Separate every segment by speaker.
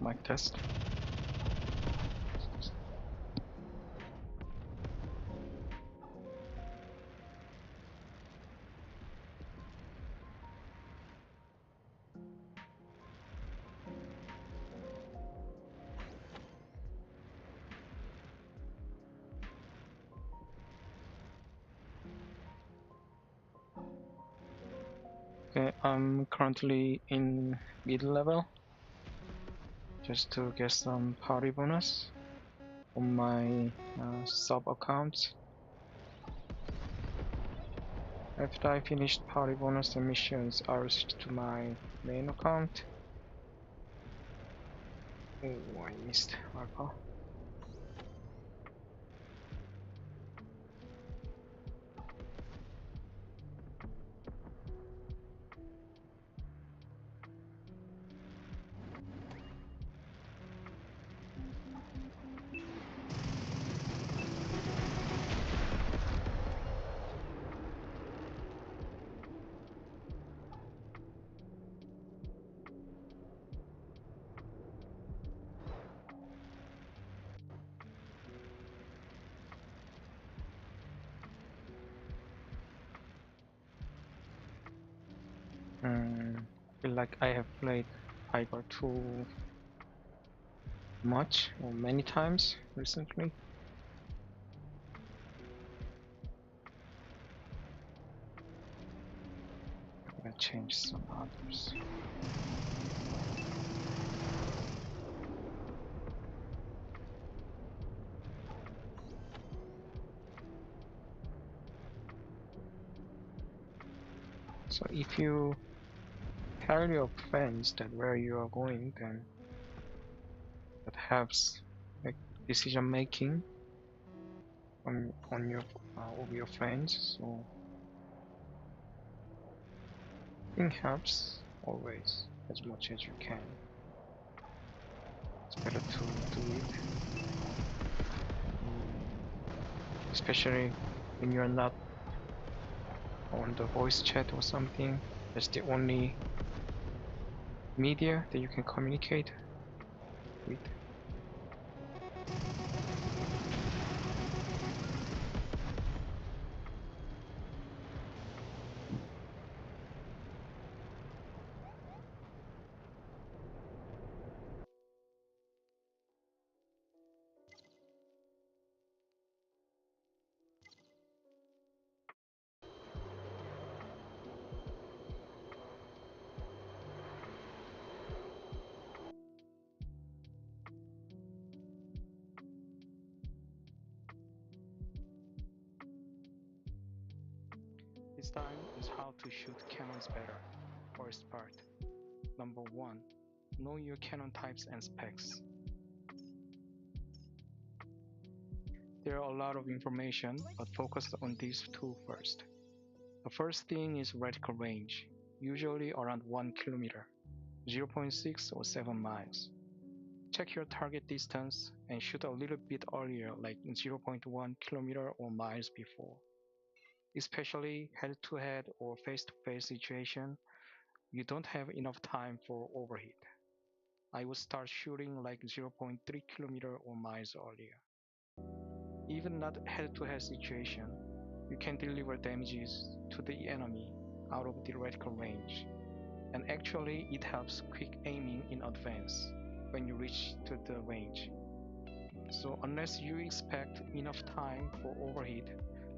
Speaker 1: Mic test. Okay, I'm currently in mid-level just to get some party bonus on my sub account. After I finished party bonus and missions, I'll switch to my main account. Oh, I missed Alpha. I feel like I have played Tiger too much or many times recently. I'm gonna change some others. So if you tell your friends that where you are going, then that helps like decision making on your of your friends. So I think helps always as much as you can. It's better to do it, especially when you're not on the voice chat or something. That's the only media that you can communicate with. This time is how to shoot cannons better. First part. Number 1. Know your cannon types and specs. There are a lot of information, but focus on these two first. The first thing is reticle range, usually around 1 kilometer, 0.6 or 7 miles. Check your target distance and shoot a little bit earlier, like 0.1 kilometer or miles before. Especially head-to-head or face-to-face situation, you don't have enough time for overheat. I would start shooting like 0.3 kilometer or miles earlier. Even not head-to-head situation, you can deliver damages to the enemy out of theoretical range. And actually it helps quick aiming in advance when you reach to the range. So unless you expect enough time for overheat,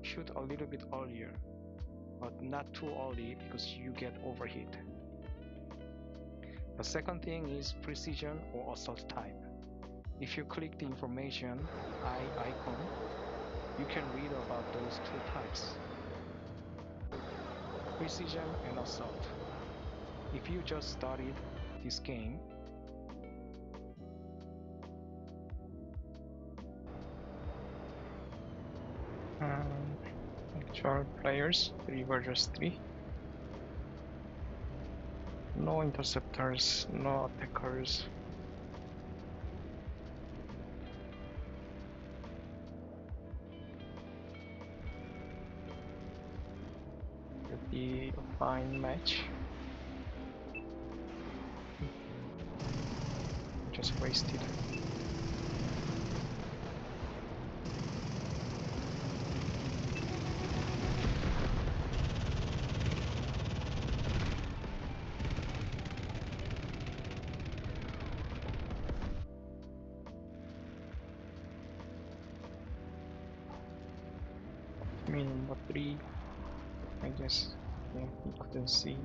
Speaker 1: shoot a little bit earlier, but not too early because you get overheat. The second thing is precision or assault type. If you click the information eye icon, you can read about those two types, precision and assault. If you just started this game, actual players 3 versus 3, no interceptors, no attackers. It'll be a fine match. just wasted. Number 3, I guess, yeah, he couldn't see.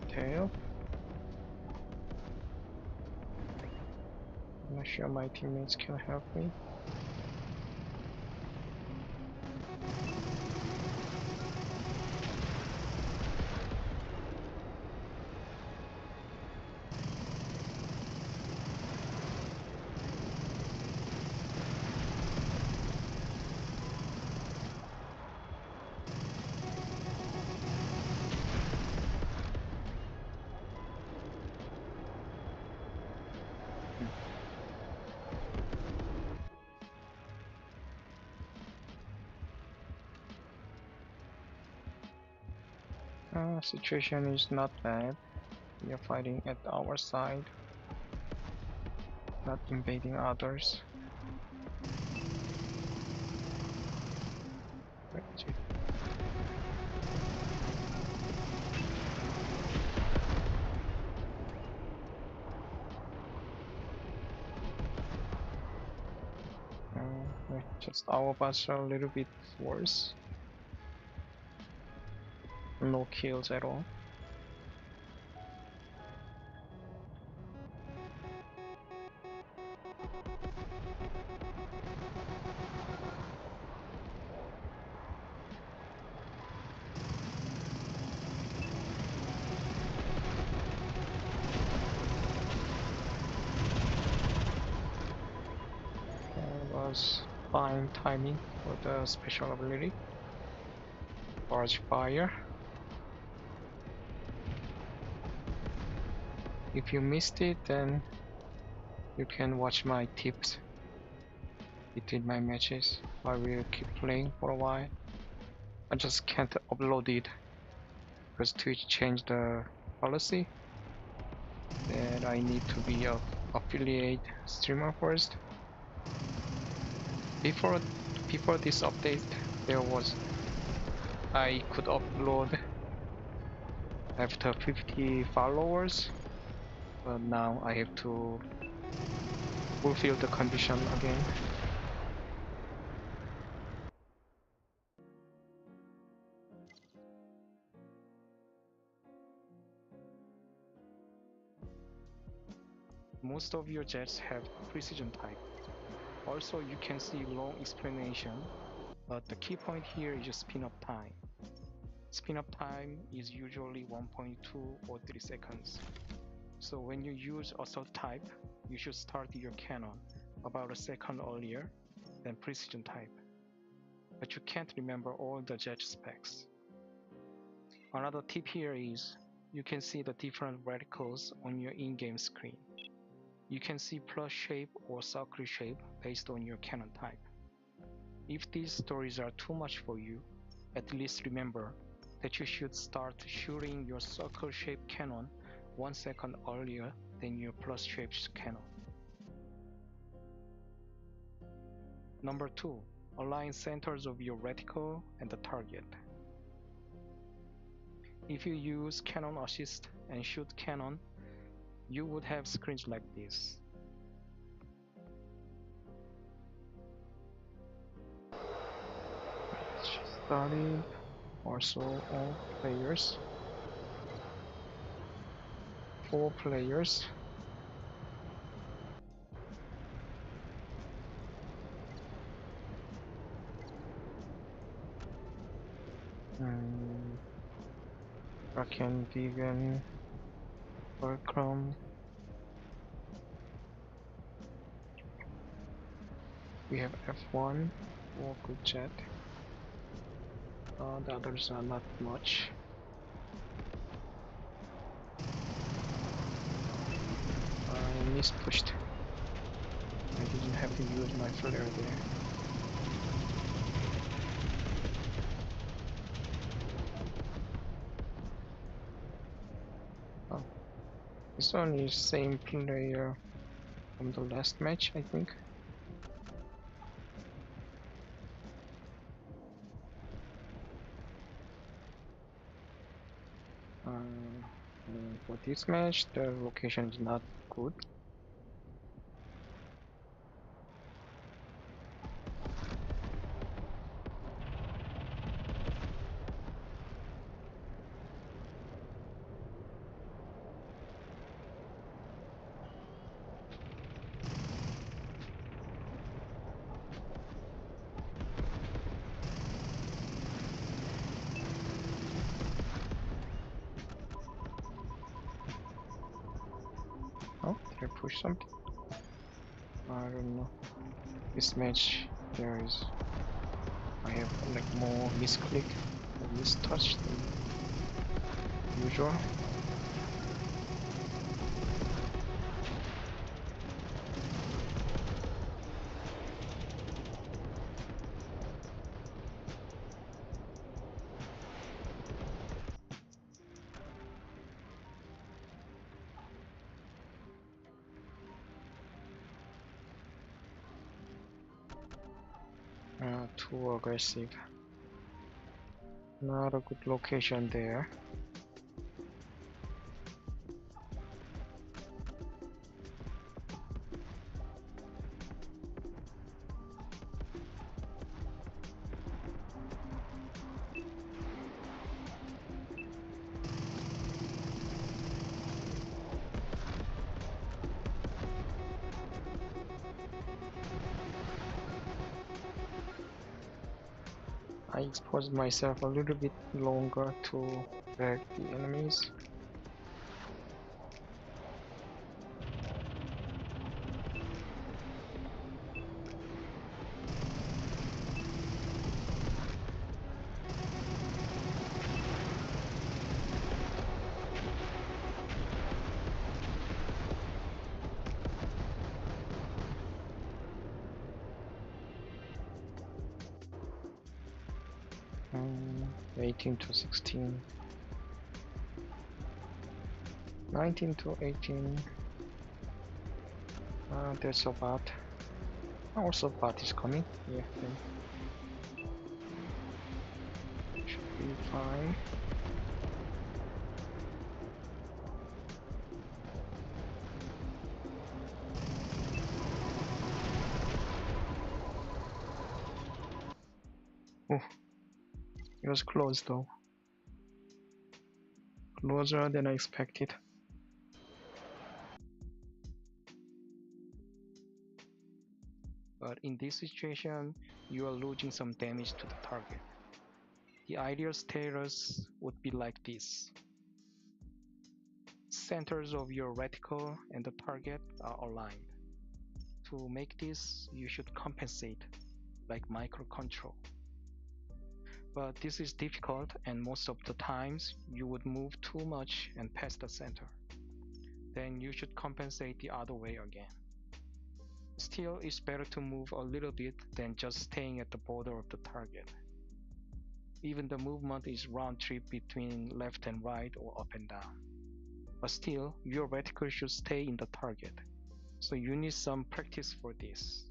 Speaker 1: Tail. I'm not sure my teammates can help me. Situation is not bad. We are fighting at our side, not invading others. Just our bots are a little bit worse. No kills at all. Was fine timing for the special ability. Barge fire. If you missed it, then you can watch my tips between my matches. I will keep playing for a while. I just can't upload it because Twitch changed the policy that I need to be an affiliate streamer first. Before this update, there was I could upload after 50 followers, but now I have to fulfill the condition again. Most of your jets have precision type. Also, you can see long explanation, but the key point here is spin-up time. Spin-up time is usually 1.2 or 3 seconds. So when you use assault type, you should start your cannon about a second earlier than precision type. But you can't remember all the jet specs. Another tip here is you can see the different reticles on your in-game screen. You can see plus shape or circle shape based on your cannon type. If these stories are too much for you, at least remember that you should start shooting your circle shaped cannon 1 second earlier than your plus shaped cannon. Number 2. Align centers of your reticle and the target. If you use cannon assist and shoot cannon, you would have screens like this. Starting also all players. 4 players. Raken, Vegan, Fulcrum. We have F1 for good jet. The others are not much. I mispushed. I didn't have to use my flare there. Oh, this one is same player from the last match, I think. For this match, the location is not good. Oh, did I push something? I don't know. This match, I have like more misclick or mistouch than usual. Too aggressive. Not a good location there. I exposed myself a little bit longer to drag the enemies. Mm, 18 to 16. 19 to 18. There's a bot. Also bot is coming. Yeah, then should be fine. Oh, it was close though. Closer than I expected. But in this situation, you are losing some damage to the target. The ideal status would be like this. Centers of your reticle and the target are aligned. To make this, you should compensate, like microcontrol. But this is difficult, and most of the times you would move too much and pass the center. Then you should compensate the other way again. Still, it's better to move a little bit than just staying at the border of the target. Even the movement is round trip between left and right or up and down. But still, your reticle should stay in the target. So you need some practice for this.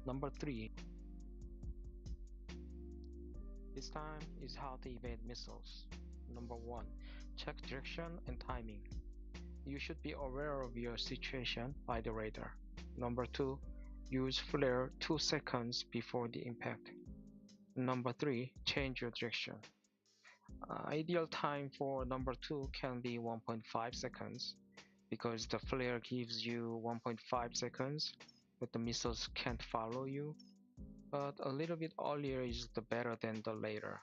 Speaker 1: Number 3. This time is how to evade missiles. Number 1. Check direction and timing. You should be aware of your situation by the radar. Number 2. Use flare 2 seconds before the impact. Number 3. Change your direction. Ideal time for number 2 can be 1.5 seconds because the flare gives you 1.5 seconds, but the missiles can't follow you. But a little bit earlier is the better than the later,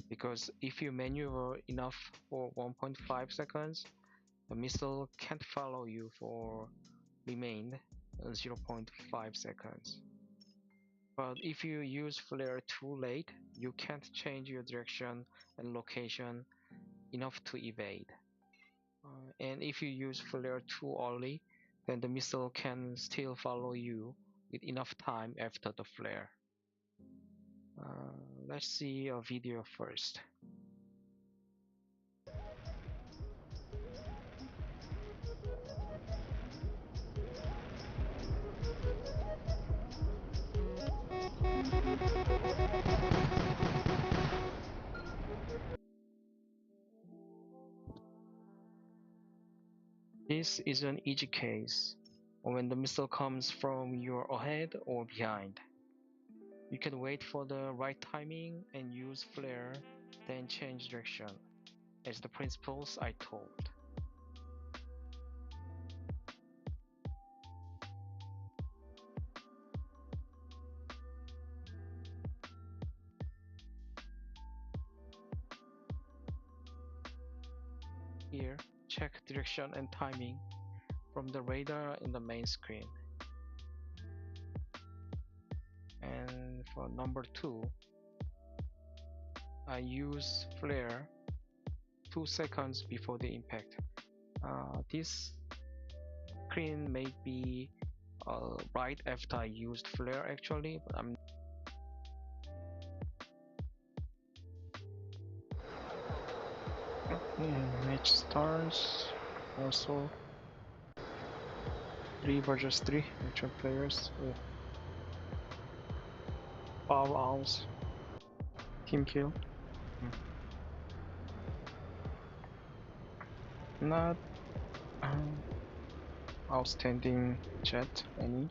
Speaker 1: because if you maneuver enough for 1.5 seconds, the missile can't follow you for remain 0.5 seconds. But if you use flare too late, you can't change your direction and location enough to evade. And if you use flare too early, then the missile can still follow you with enough time after the flare. Let's see a video first. This is an easy case when the missile comes from your ahead or behind. You can wait for the right timing and use flare, then change direction, as the principles I told. Here, check direction and timing from the radar in the main screen. And for number 2, I use flare 2 seconds before the impact. This screen may be right after I used flare actually, but I'm match starts. Also 3 versus 3 virtual players with 5 owls. Team kill. Not outstanding jet any.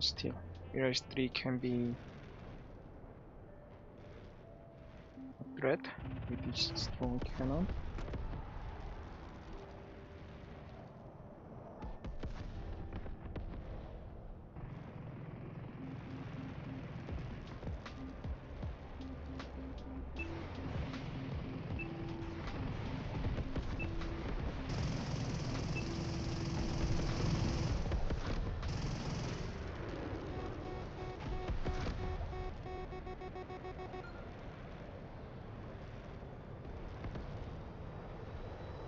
Speaker 1: Still, Mirage 3 can be a threat with its strong cannon.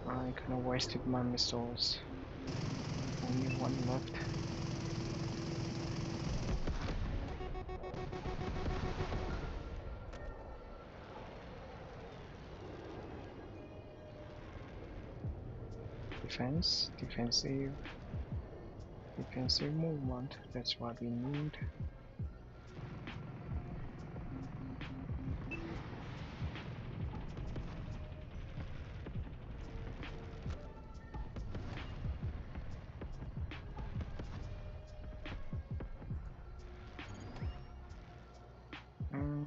Speaker 1: I kinda wasted my missiles. Only one left. Defensive movement, that's what we need.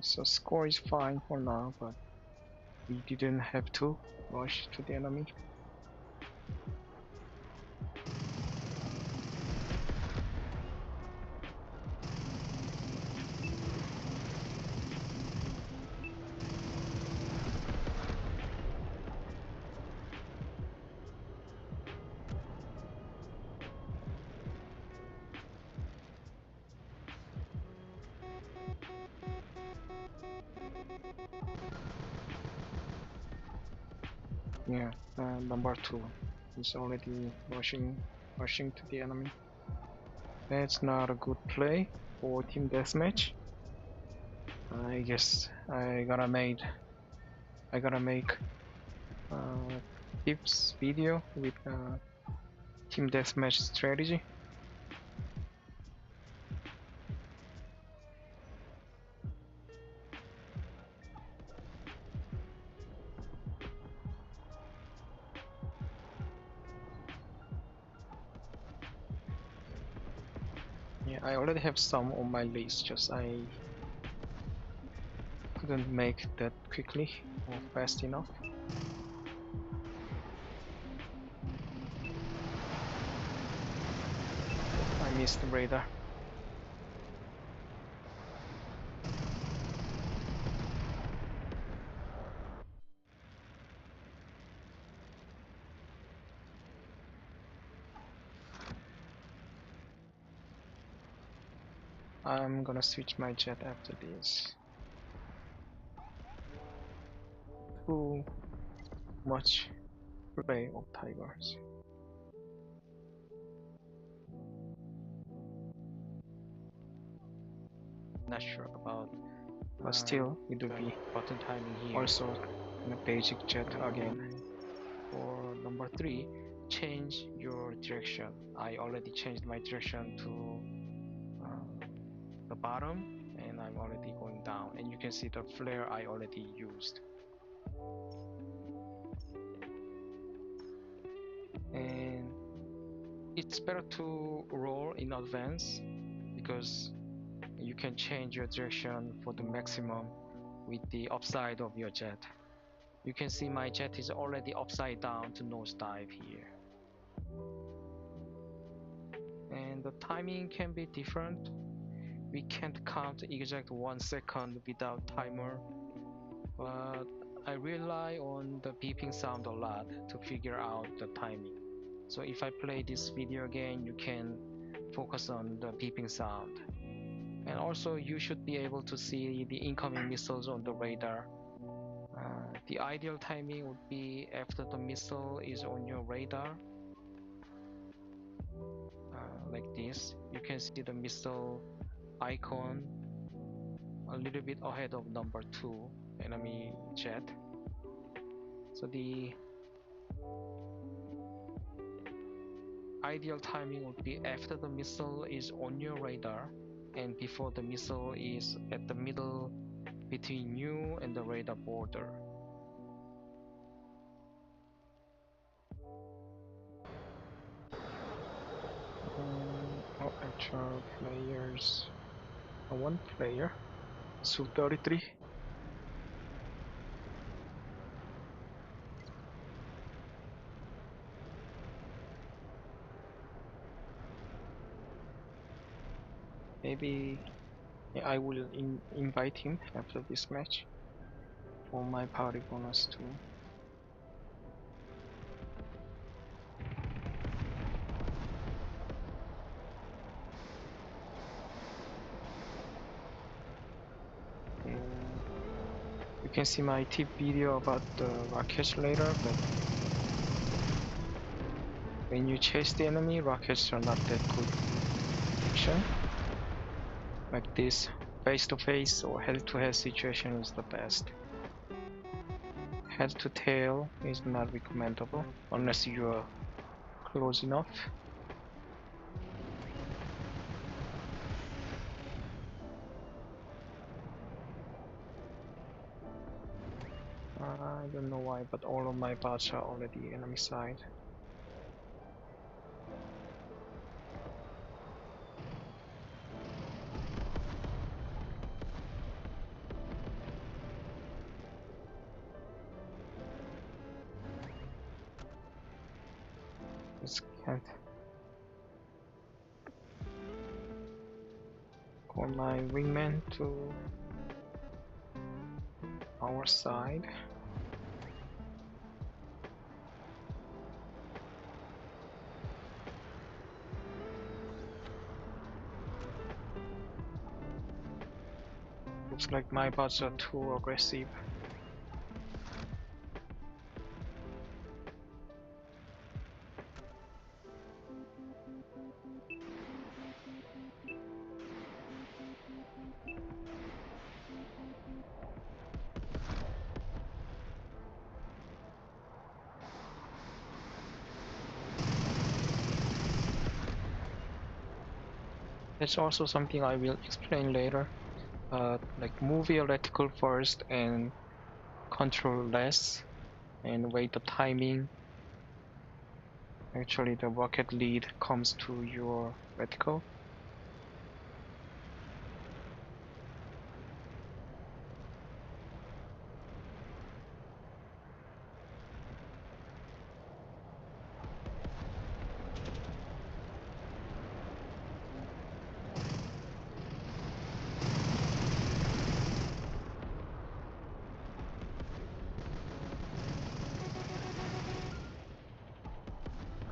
Speaker 1: So score is fine for now, but we didn't have to rush to the enemy. Yeah, number 2 is already rushing to the enemy. That's not a good play for team deathmatch. I guess I gotta make tips video with team deathmatch strategy. Yeah, I already have some on my list, just I couldn't make that quickly or fast enough. I missed the radar. I'm gonna switch my jet after this. Too much play of tigers.
Speaker 2: Not sure about
Speaker 1: But still, it will
Speaker 2: the
Speaker 1: be
Speaker 2: button timing here.
Speaker 1: also in a basic jet again.
Speaker 2: For number 3, change your direction. I already changed my direction to the bottom, and I'm already going down, and you can see the flare I already used. And it's better to roll in advance because you can change your direction for the maximum with the upside of your jet. You can see my jet is already upside down to nosedive here. And the timing can be different. We can't count exact 1 second without timer, but I rely on the beeping sound a lot to figure out the timing. So if I play this video again, you can focus on the beeping sound. And also you should be able to see the incoming missiles on the radar. The ideal timing would be after the missile is on your radar, like this. You can see the missile icon a little bit ahead of number 2 enemy jet. So the ideal timing would be after the missile is on your radar and before the missile is at the middle between you and the radar border.
Speaker 1: Actual players. One player. Su-33. Maybe I will invite him after this match for my party bonus too. You can see my tip video about the rockets later, but when you chase the enemy, rockets are not that good action. Like this, face-to-face or head-to-head situation is the best. Head-to-tail is not recommendable unless you are close enough. I don't know why, but all of my bots are already enemy side. Just can't call my wingman to our side. Looks like my bots are too aggressive. That's also something I will explain later. Like move your reticle first and control less and wait the timing. Actually the rocket lead comes to your reticle.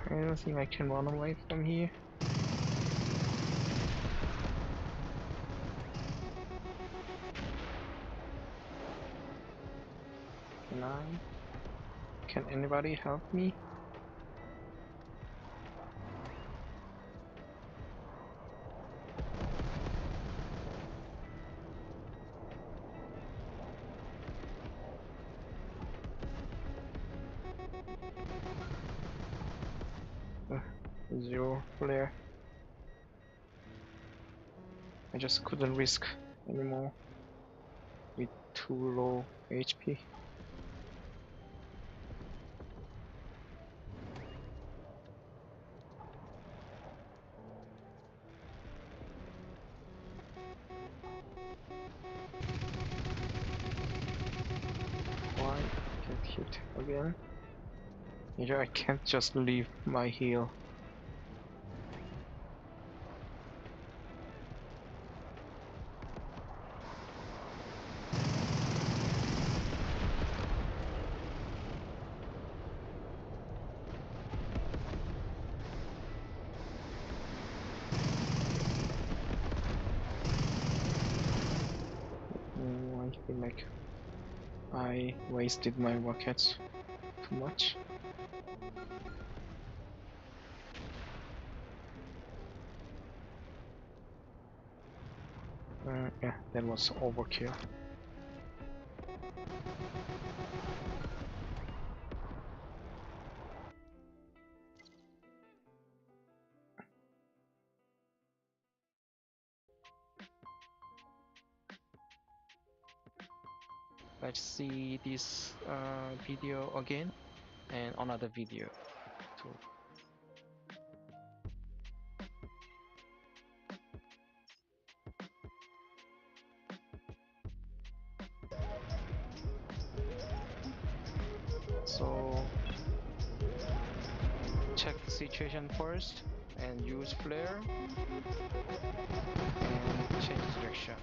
Speaker 1: I don't think I can run away from here. 9. Can anybody help me? Uh, 0 flare. I just couldn't risk anymore with too low HP. Why get hit again? Maybe I can't just leave my heal. I feel like I wasted my rockets too much. Yeah, that was overkill. Let's see this video again and another video too. So check the situation first and use flare and change direction.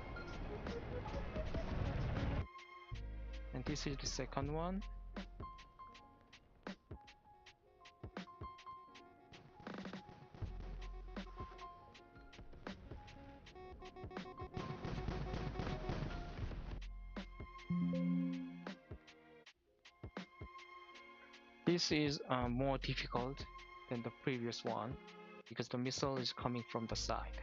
Speaker 1: And this is the second one. This is more difficult than the previous one because the missile is coming from the side.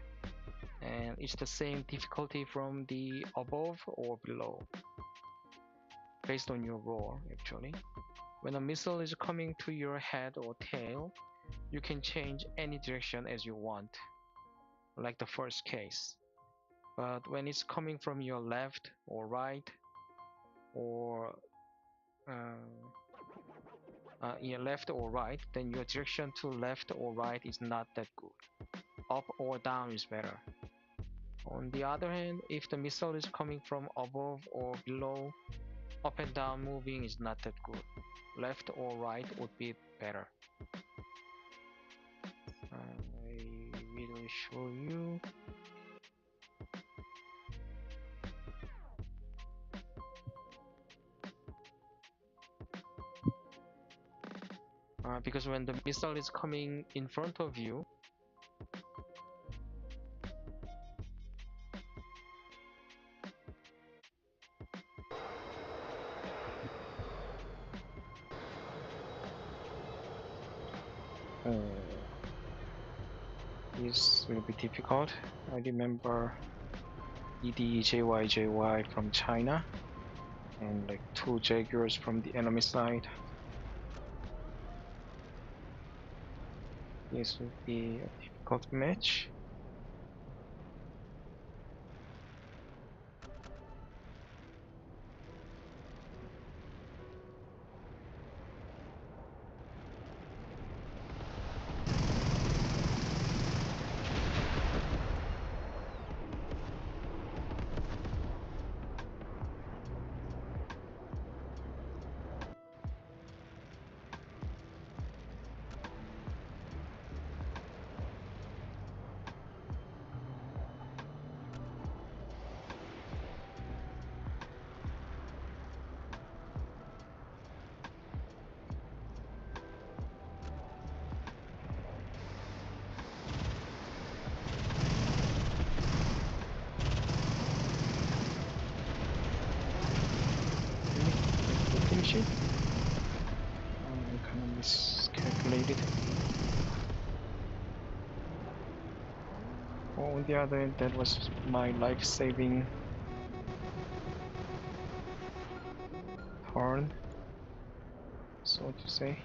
Speaker 1: And it's the same difficulty from the above or below, based on your roll actually. When a missile is coming to your head or tail, you can change any direction as you want, like the first case. But when it's coming from your left or right, or yeah, left or right, then your direction to left or right is not that good. Up or down is better. On the other hand, if the missile is coming from above or below, up and down moving is not that good. Left or right would be better. I will show you. Because when the missile is coming in front of you, this will be difficult. I remember EDJYJY from China and like 2 Jaguars from the enemy side. This will be a difficult match. finish it. I kind of miscalculated. On the other hand, that was my life-saving turn, so to say.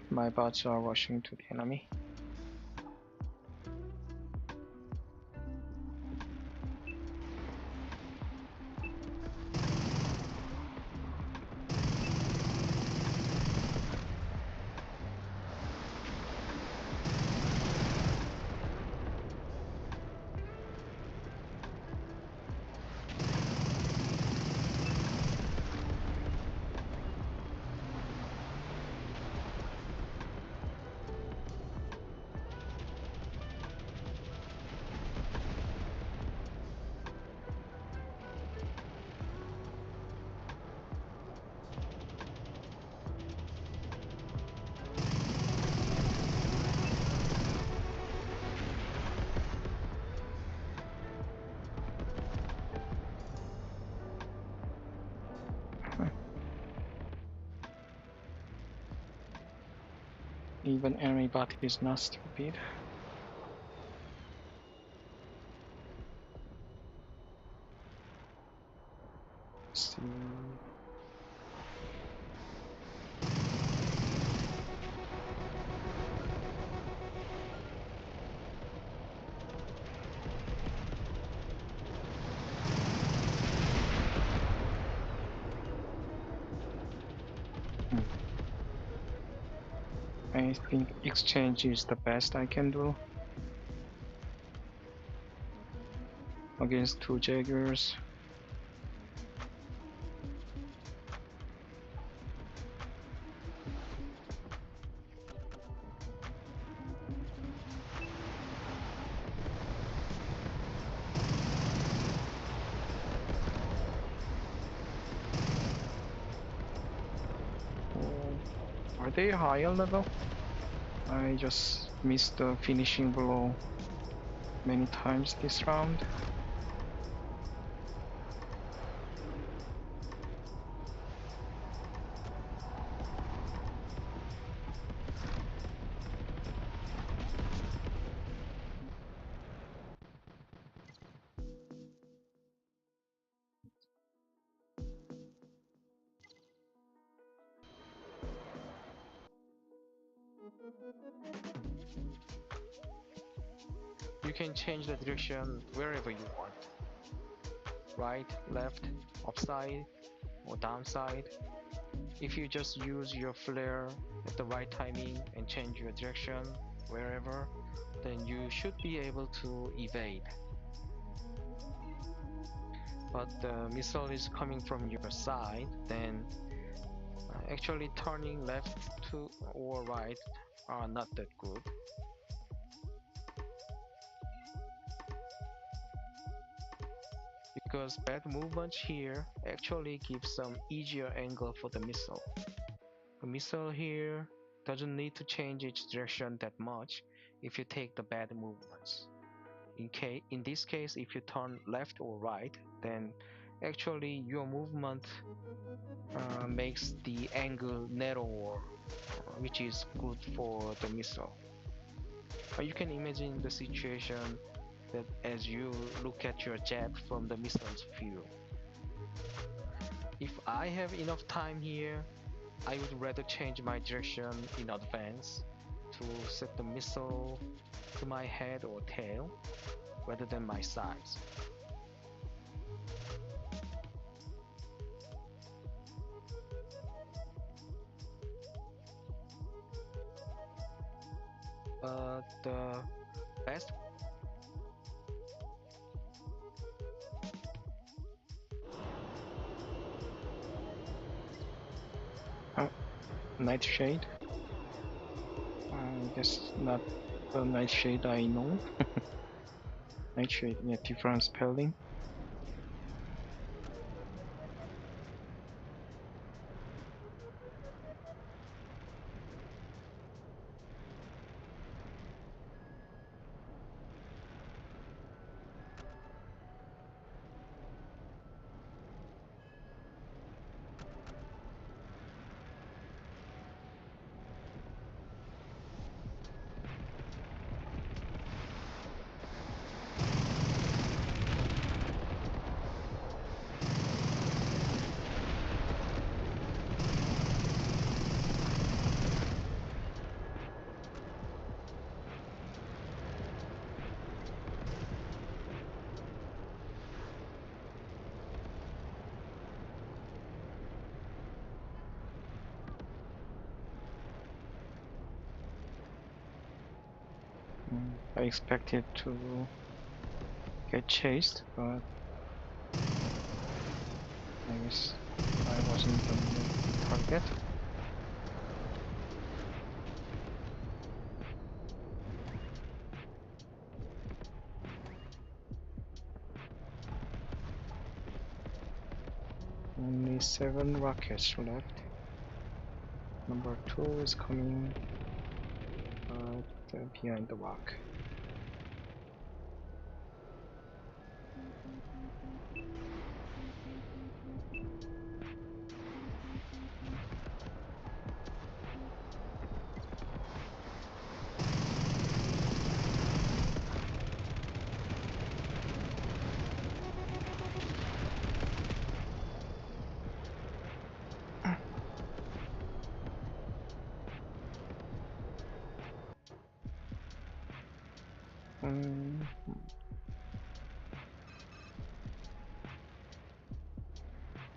Speaker 1: My bots are rushing to the enemy. Even enemy bot is not stupid. See. I think exchange is the best I can do against two Jaggers. Are they higher level? I just missed the finishing blow many times this round.
Speaker 2: You can change the direction wherever you want. Right, left, upside, or downside. If you just use your flare at the right timing and change your direction wherever, then you should be able to evade. But the missile is coming from your side, then actually turning left to or right are not that good. Because bad movements here actually give some easier angle for the missile. The missile here doesn't need to change its direction that much if you take the bad movements. In this case, if you turn left or right, then actually your movement makes the angle narrower, which is good for the missile. You can imagine the situation that as you look at your jet from the missile's view. If I have enough time here, I would rather change my direction in advance to set the missile to my head or tail rather than my sides. But the best
Speaker 1: Nightshade? I guess not the Nightshade I know. Nightshade, yeah, different spelling. I expected to get chased, but I guess I wasn't the main target. Only 7 rockets left. Number 2 is coming, but behind the rock.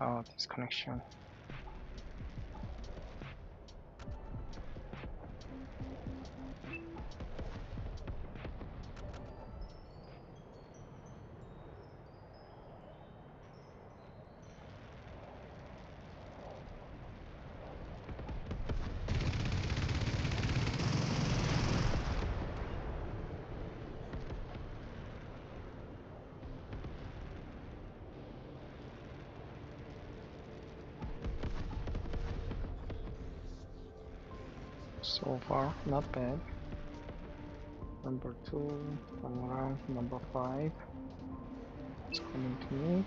Speaker 1: Oh, disconnection. So far, not bad. Number 2, turn around. Number 5 is coming to me.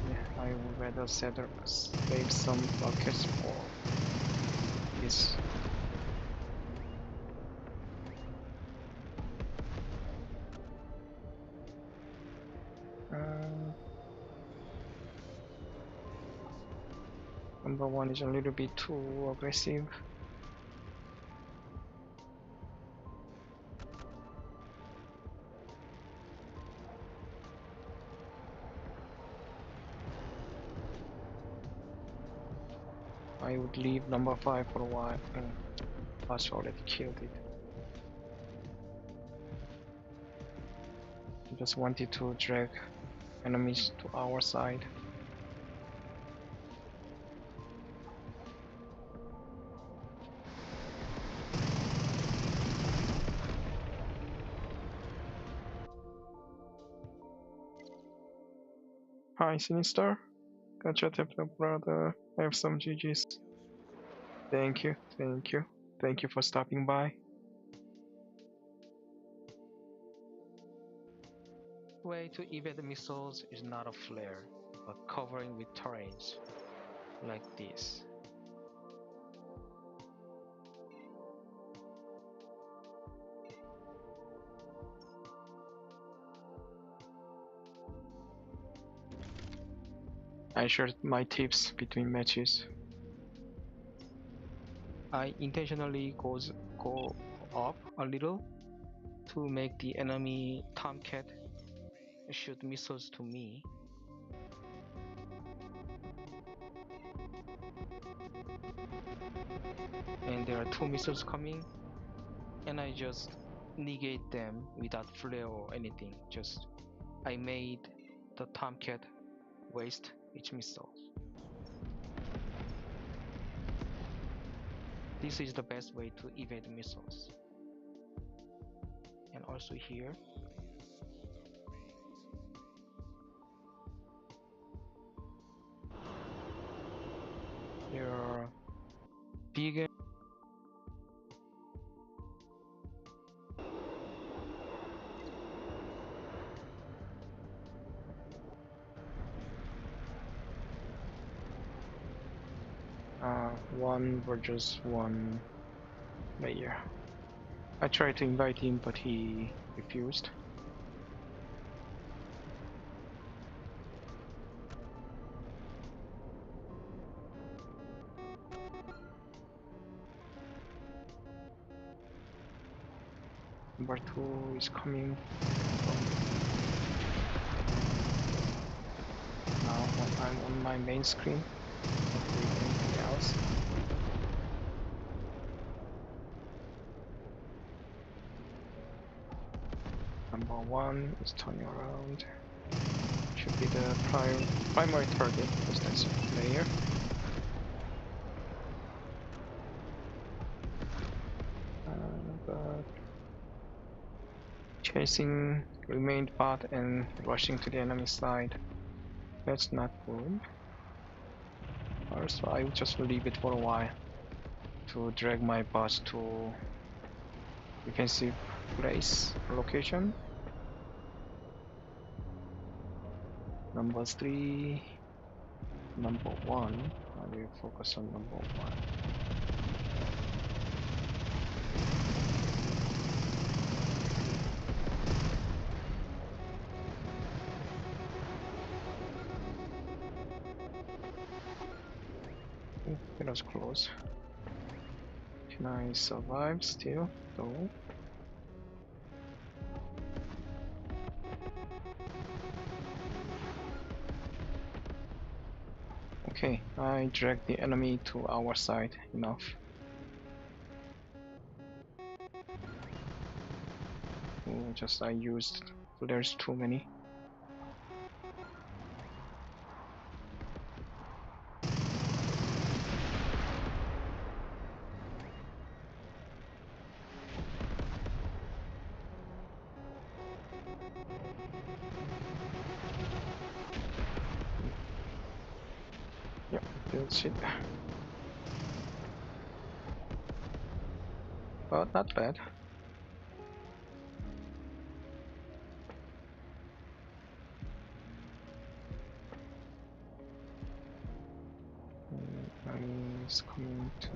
Speaker 1: Yeah, I would rather save some rockets for this. Number 1 is a little bit too aggressive. I would leave number 5 for a while. Boss already killed it. I just wanted to drag enemies to our side. Hi, Sinister. Gotcha, brother. I have some GGs. Thank you, thank you. Thank you for stopping by.
Speaker 2: Way to evade missiles is not a flare, but covering with terrains, like this.
Speaker 1: I shared my tips between matches.
Speaker 2: I intentionally go up a little to make the enemy Tomcat shoot missiles to me. And there are 2 missiles coming, and I just negate them without flare or anything. Just I made the Tomcat waste its missiles. This is the best way to evade missiles. And also here, there are big
Speaker 1: one versus one player. I tried to invite him, but he refused. Number 2 is coming from now. I'm on my main screen, not doing anything else. number one is turning around. Should be the primary target because that's a player. But chasing remained bot and rushing to the enemy side. That's not good. Also, I will just leave it for a while to drag my bots to defensive place location. Number 3, number 1. I will focus on number 1. That was close. Can I survive still? Though. Okay, I dragged the enemy to our side enough. Oh, just I used flares too many. Yep, that's it. But not bad. Enemy is coming to.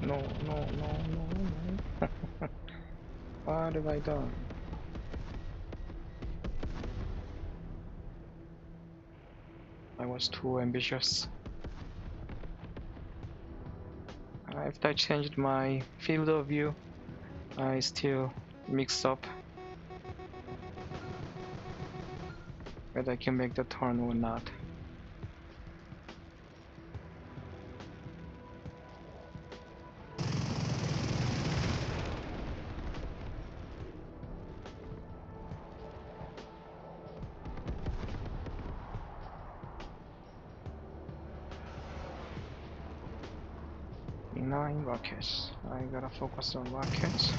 Speaker 1: No. What have I done? I was too ambitious. After I changed my field of view, I still mix up whether I can make the turn or not. Nine rockets. I gotta focus on rockets.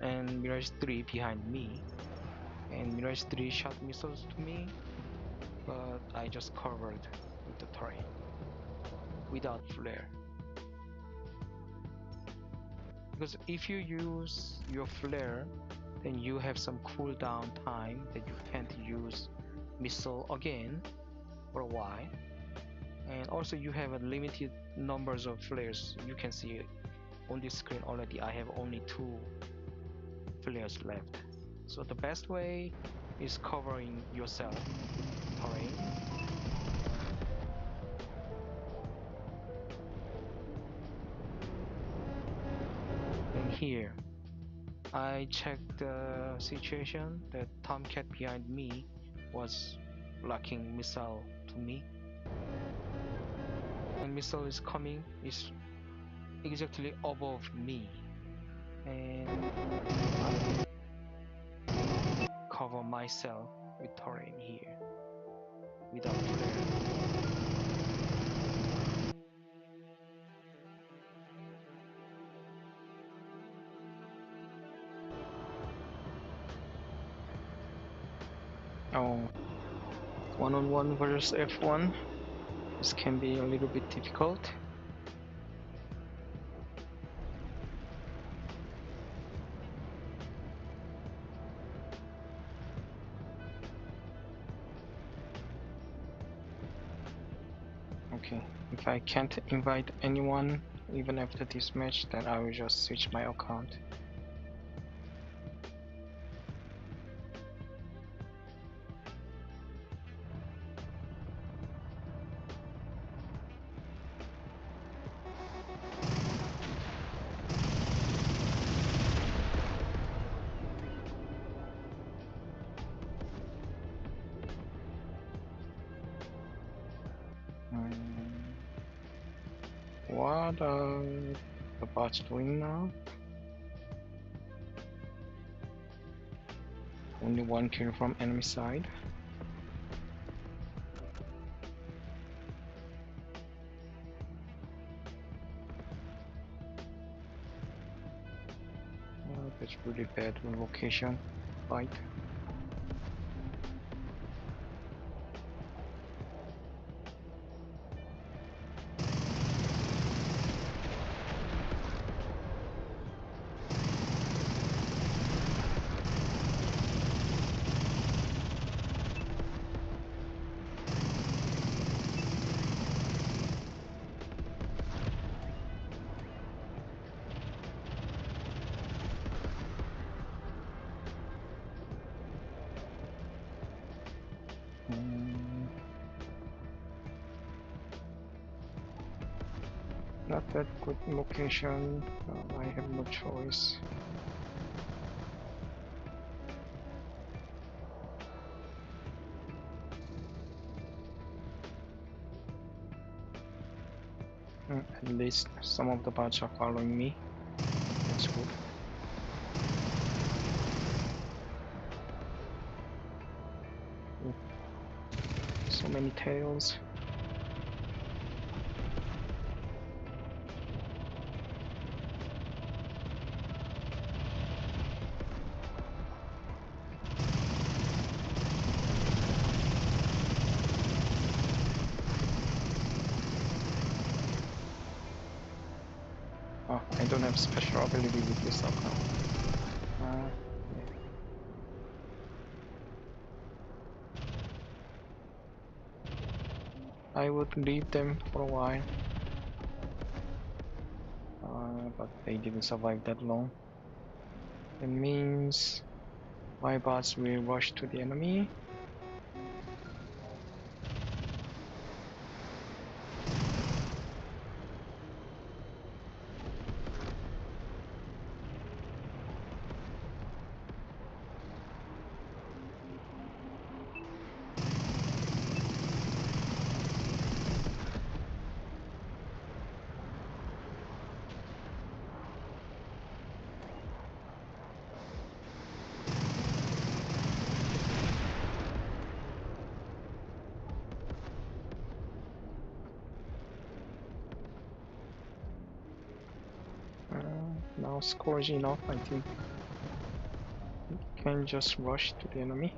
Speaker 1: And Mirage 3 behind me. And Mirage 3 shot missiles to me, but I just covered with the terrain without flare. Because if you use your flare, then you have some cooldown time that you can't use missile again for a while. And also you have a limited numbers of flares. You can see on this screen already I have only 2 flares left. So the best way is covering yourself terrain. And here I checked the situation that Tomcat behind me was blocking missile to me. And missile is coming, is exactly above me. And I cover myself with terrain here without flare. Oh, one-on-one versus F1. This can be a little bit difficult. Okay, if I can't invite anyone even after this match, then I will just switch my account. What are the bots doing now? Only one kill from enemy side. That's really bad location fight. Not that good location. I have no choice. At least some of the bots are following me. That's good. So many tails. Oh, I don't have special ability with this account. Yeah. I would leave them for a while, but they didn't survive that long. It means my bots will rush to the enemy. Now score is enough, I think. Can just rush to the enemy.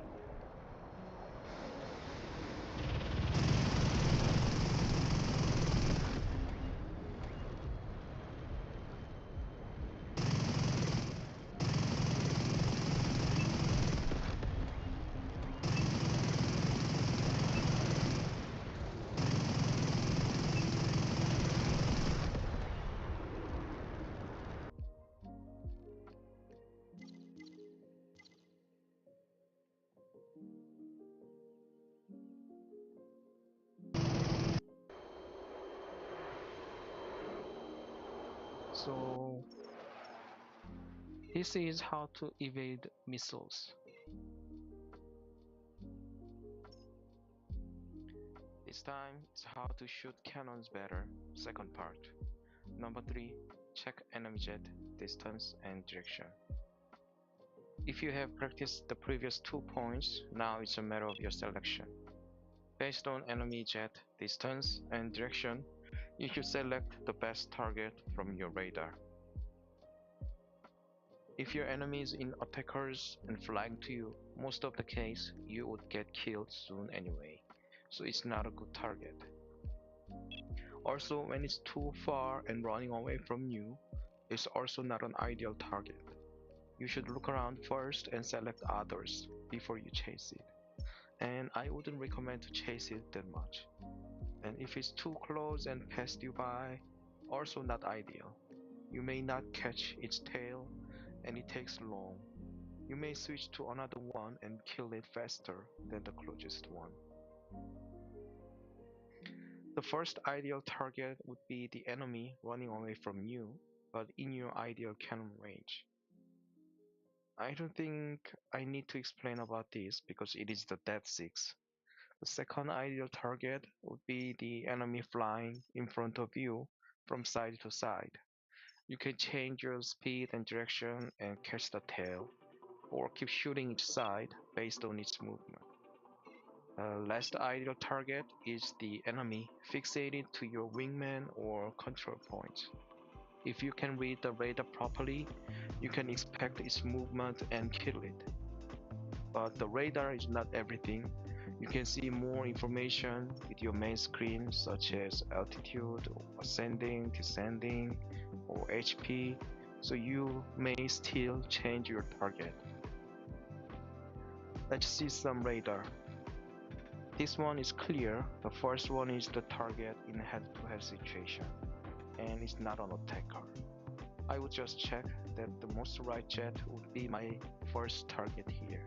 Speaker 1: So this is how to evade missiles. This time it's how to shoot cannons better. Second part. Number 3. Check enemy jet distance and direction. If you have practiced the previous 2 points, now it's a matter of your selection. Based on enemy jet distance and direction, you should select the best target from your radar. If your enemy is in attackers and flying to you, most of the case you would get killed soon anyway, so it's not a good target.
Speaker 2: Also, when it's too far and running away from you, it's also not an ideal target. You should look around first and select others before you chase it. And I wouldn't recommend to chase it that much. And if it's too close and passed you by, also not ideal. You may not catch its tail and it takes long. You may switch to another one and kill it faster than the closest one. The first ideal target would be the enemy running away from you, but in your ideal cannon range. I don't think I need to explain about this because it is the Dead Six. The second ideal target would be the enemy flying in front of you from side to side. You can change your speed and direction and catch the tail, or keep shooting each side based on its movement. Last ideal target is the enemy fixated to your wingman or control point. If you can read the radar properly, you can expect its movement and kill it. But the radar is not everything. You can see more information with your main screen, such as altitude, ascending, descending, or HP, so you may still change your target. Let's see some radar. This one is clear. The first one is the target in a head-to-head situation, and it's not an attacker. I would just check that the most right jet would be my first target here.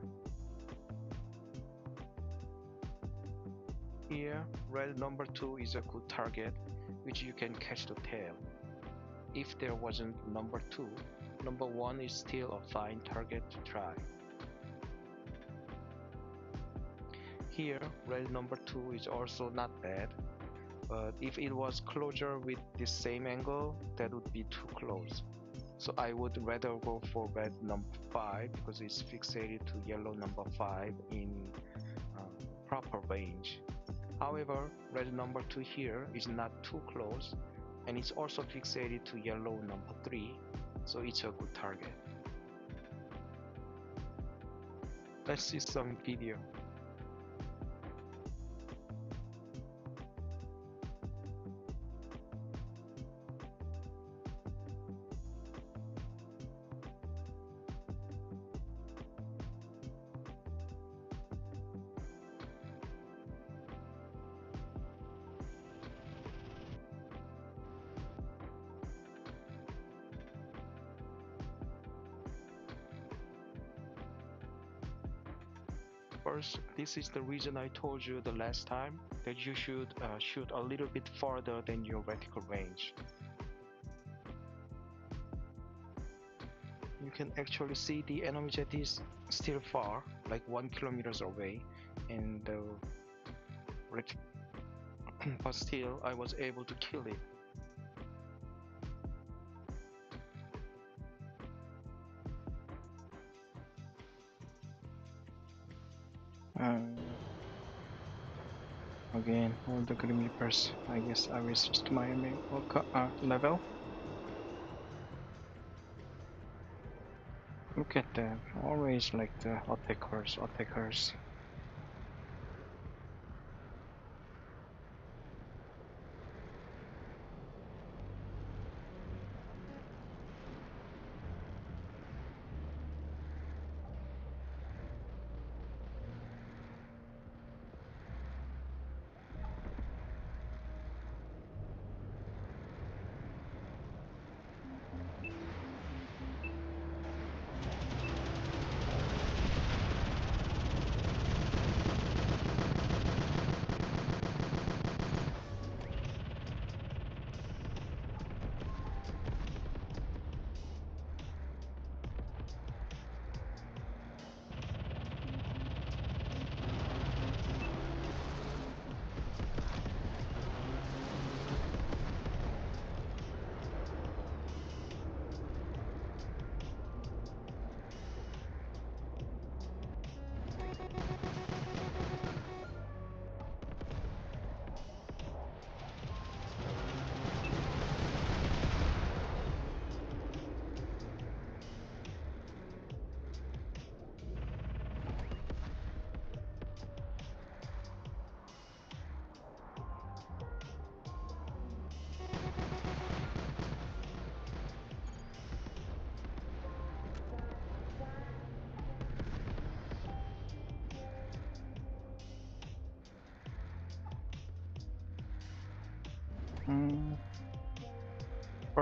Speaker 2: Here, red number 2 is a good target, which you can catch the tail. If there wasn't number 2, number 1 is still a fine target to try. Here, red number 2 is also not bad, but if it was closer with this same angle, that would be too close. So I would rather go for red number 5 because it's fixated to yellow number 5 in proper range. However, red number 2 here is not too close, and it's also fixated to yellow number 3, so it's a good target. Let's see some video. First, this is the reason I told you the last time that you should shoot a little bit farther than your vertical range. You can actually see the enemy jet is still far, like 1 kilometers away, and but still I was able to kill it.
Speaker 1: Again, all the Grim Reapers. I guess I will switch to my level. Look at them, always like the attackers.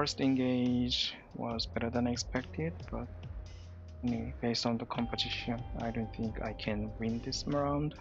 Speaker 1: first engage was better than expected, but anyway, based on the composition, I don't think I can win this round.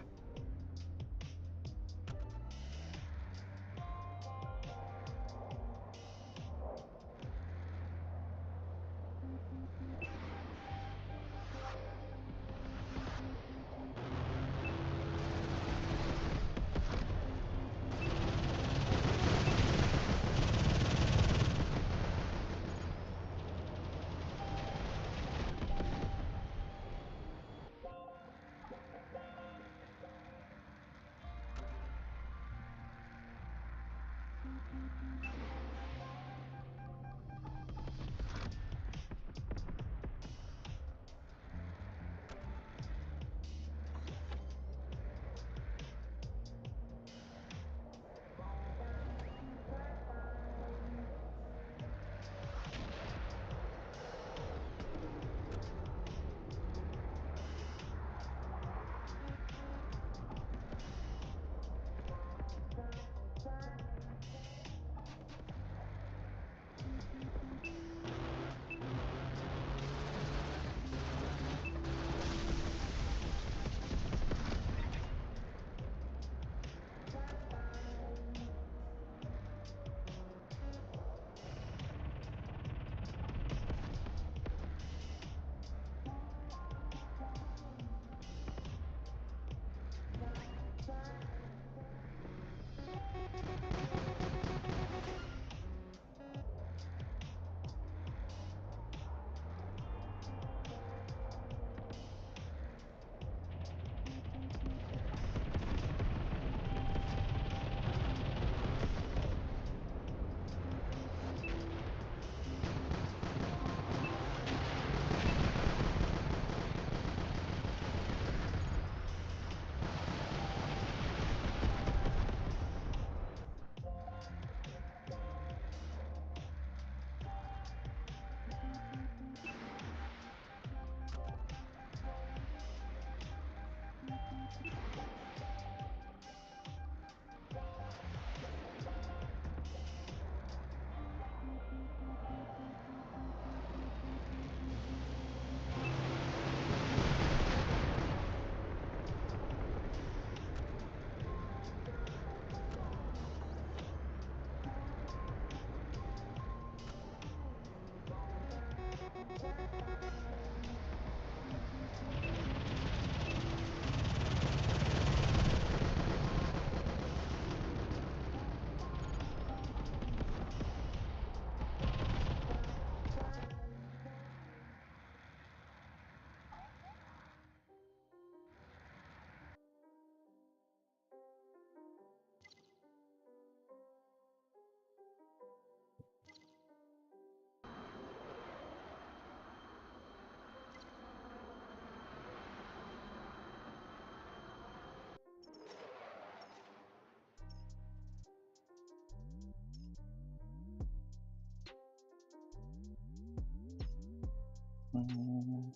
Speaker 1: Mm,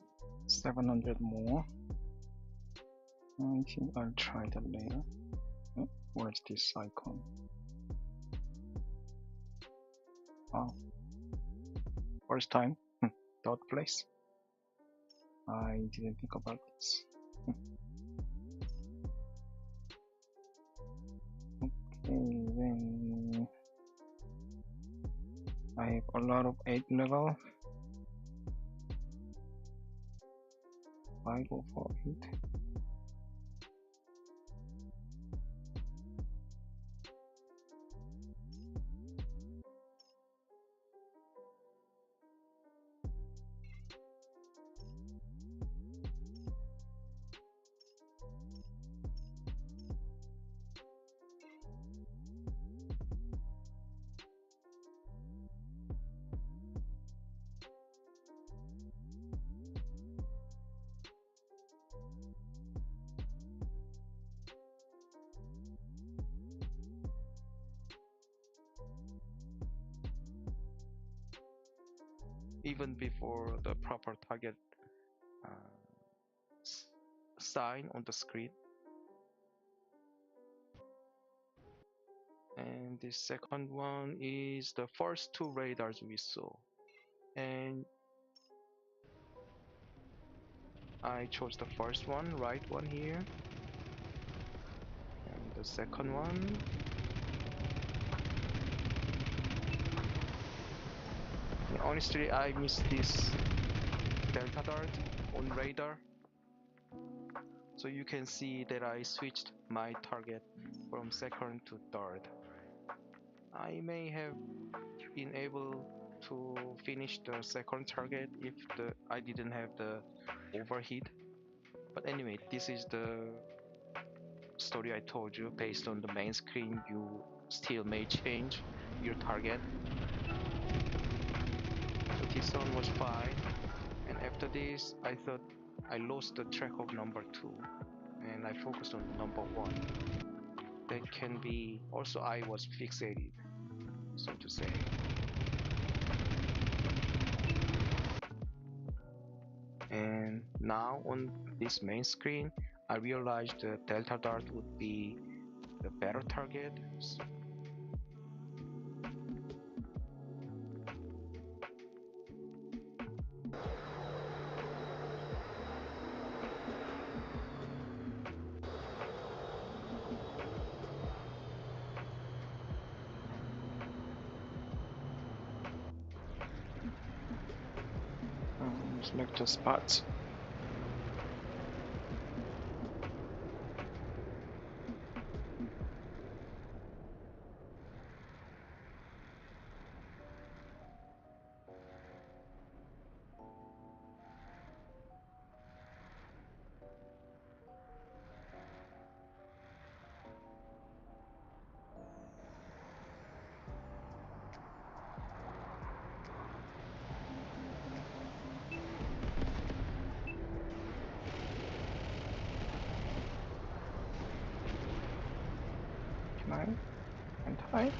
Speaker 1: 700 more. I think I'll try that later. Oh, where's this icon? Oh, first time. Third place. I didn't think about this. Okay, then I have a lot of 8 level. I go for it.
Speaker 2: Even before the proper target uh, sign on the screen.
Speaker 1: And the second one is the first two radars we saw. And I chose the first one, right one here. And the second one. And honestly, I missed this delta dart on radar. So you can see that I switched my target from second to third. I may have been able to finish the second target if I didn't have the overheat. But anyway, this is the story I told you. Based on the main screen, you still may change your target. So this one was fine. And after this, I thought I lost the track of number 2 and I focused on number 1. That can be also I was fixated, so to say. And now on this main screen, I realized the Delta Dart would be the better target. Select the spots. Can I? Can't I?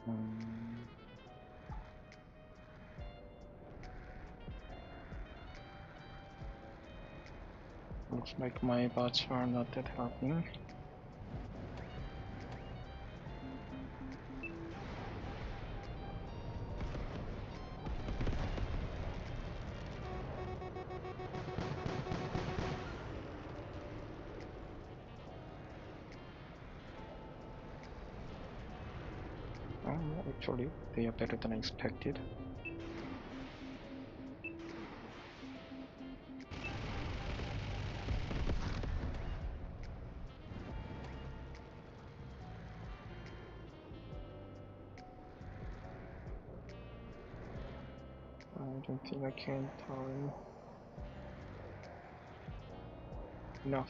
Speaker 1: Hmm. Looks like my bots are not that helping. Oh, actually, they are better than I expected. I don't think I can tolerate enough.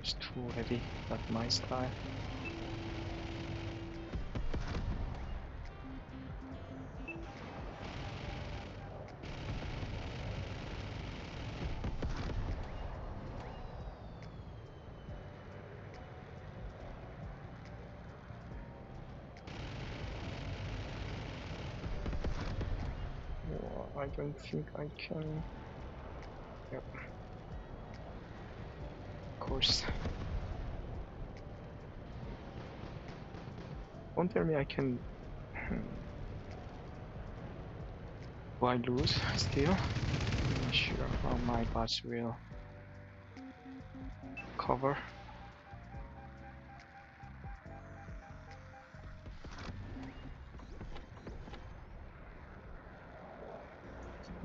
Speaker 1: It's too heavy, not my style. I don't think I can. Yep. Of course. Don't tell me I can. Do I lose still? I'm not sure how my bots will cover.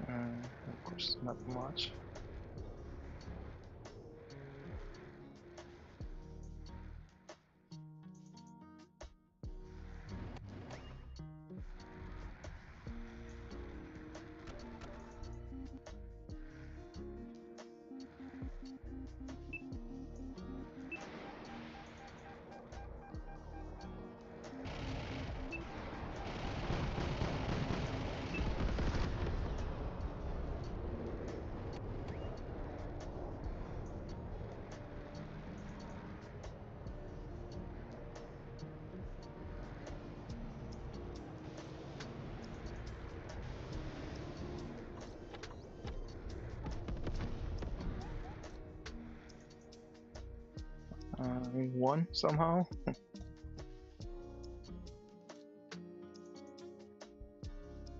Speaker 1: Of course, not much. I won somehow.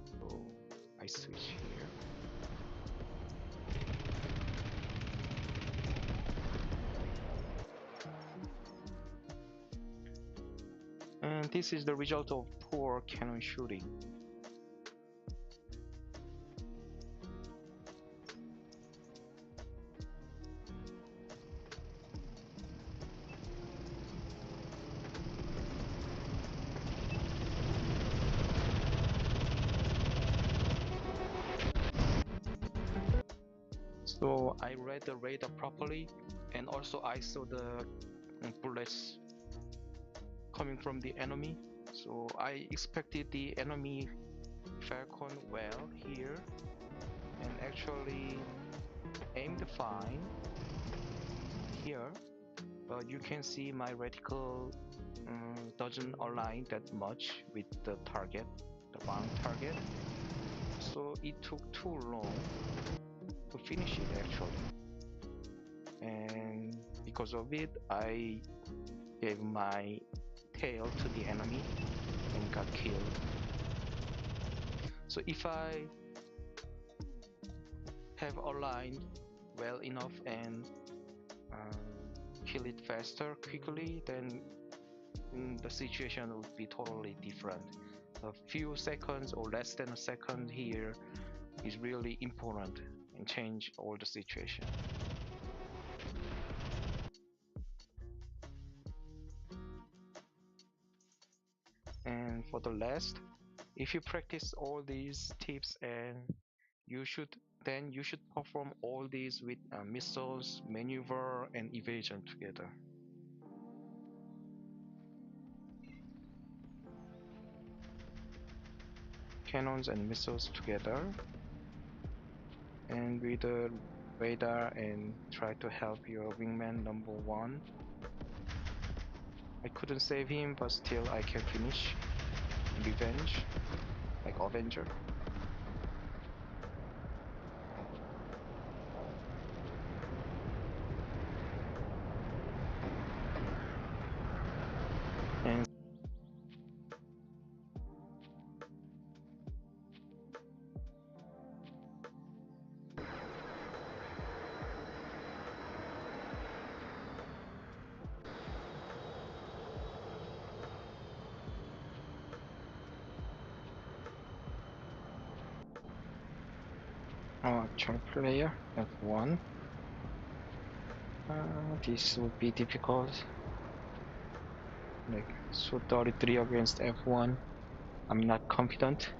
Speaker 1: So I switch here. And this is the result of poor cannon shooting. So I read the radar properly, and also I saw the bullets coming from the enemy. So I expected the enemy Falcon well here, and actually aimed fine here. But you can see my reticle doesn't align that much with the target, the round target. So it took too long to finish it actually. And because of it, I gave my tail to the enemy and got killed. So if I have aligned well enough and kill it faster, quickly, then the situation would be totally different. A few seconds or less than a second here is really important and change all the situation. And for the last, if you practice all these tips and you should you should perform all these with missiles, maneuver, and evasion together. Cannons and missiles together, and with the radar and try to help your wingman number one. I couldn't save him, but still I can finish. Revenge, like Avenger. And actual player F1. This would be difficult. Like so 33 against F1. I'm not confident.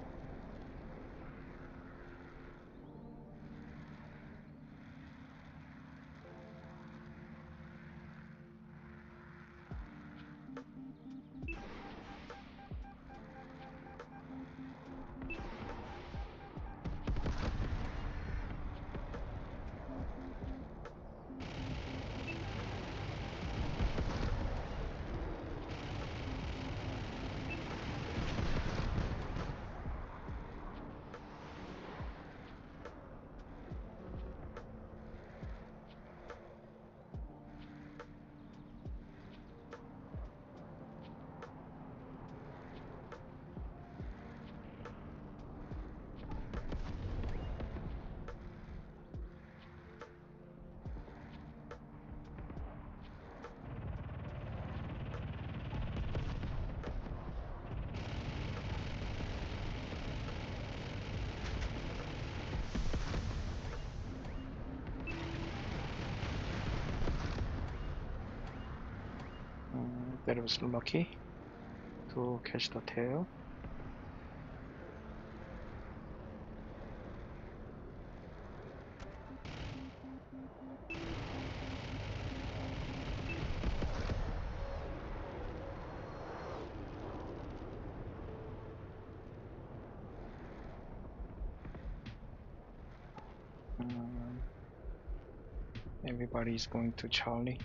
Speaker 1: That was lucky to catch the tail. Um, Everybody's going to Charlie.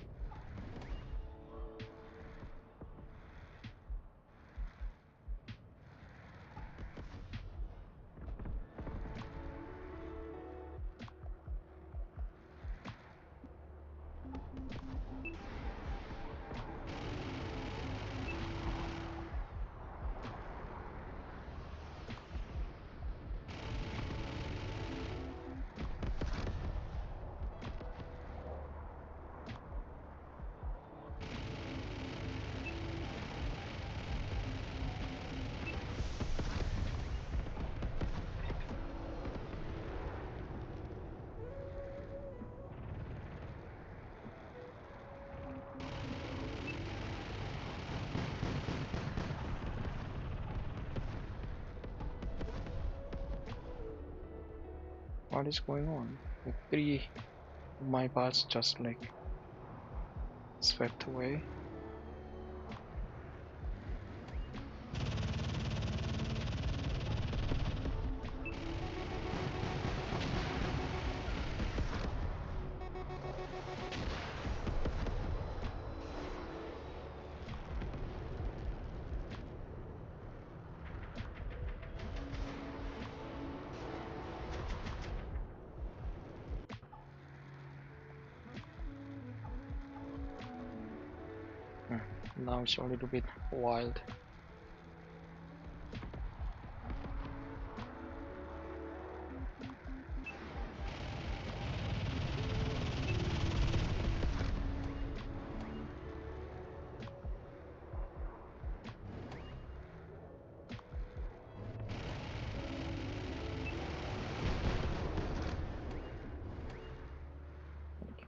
Speaker 1: What is going on? The three of my bots just like swept away. Now it's a little bit wild.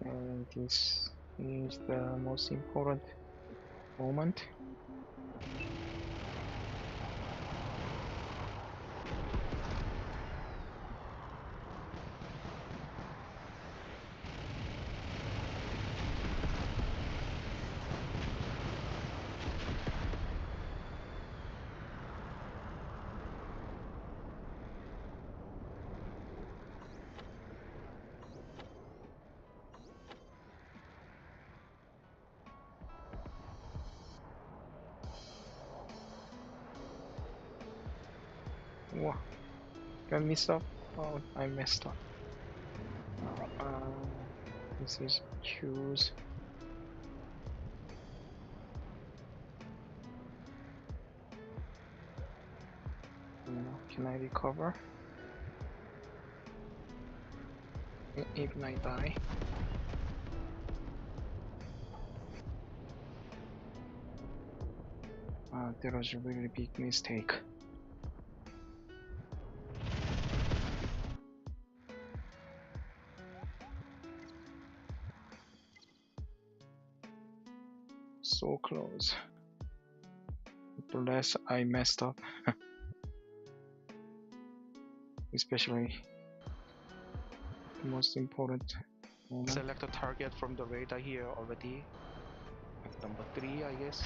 Speaker 1: Okay, this is the most important moment. Wow, did I mess up? Oh, I messed up. This is choose. Can I recover? Even I die. That was a really big mistake. So close. The less I messed up, especially the most important moment.
Speaker 2: Select a target from the radar here already. That's number 3, I guess.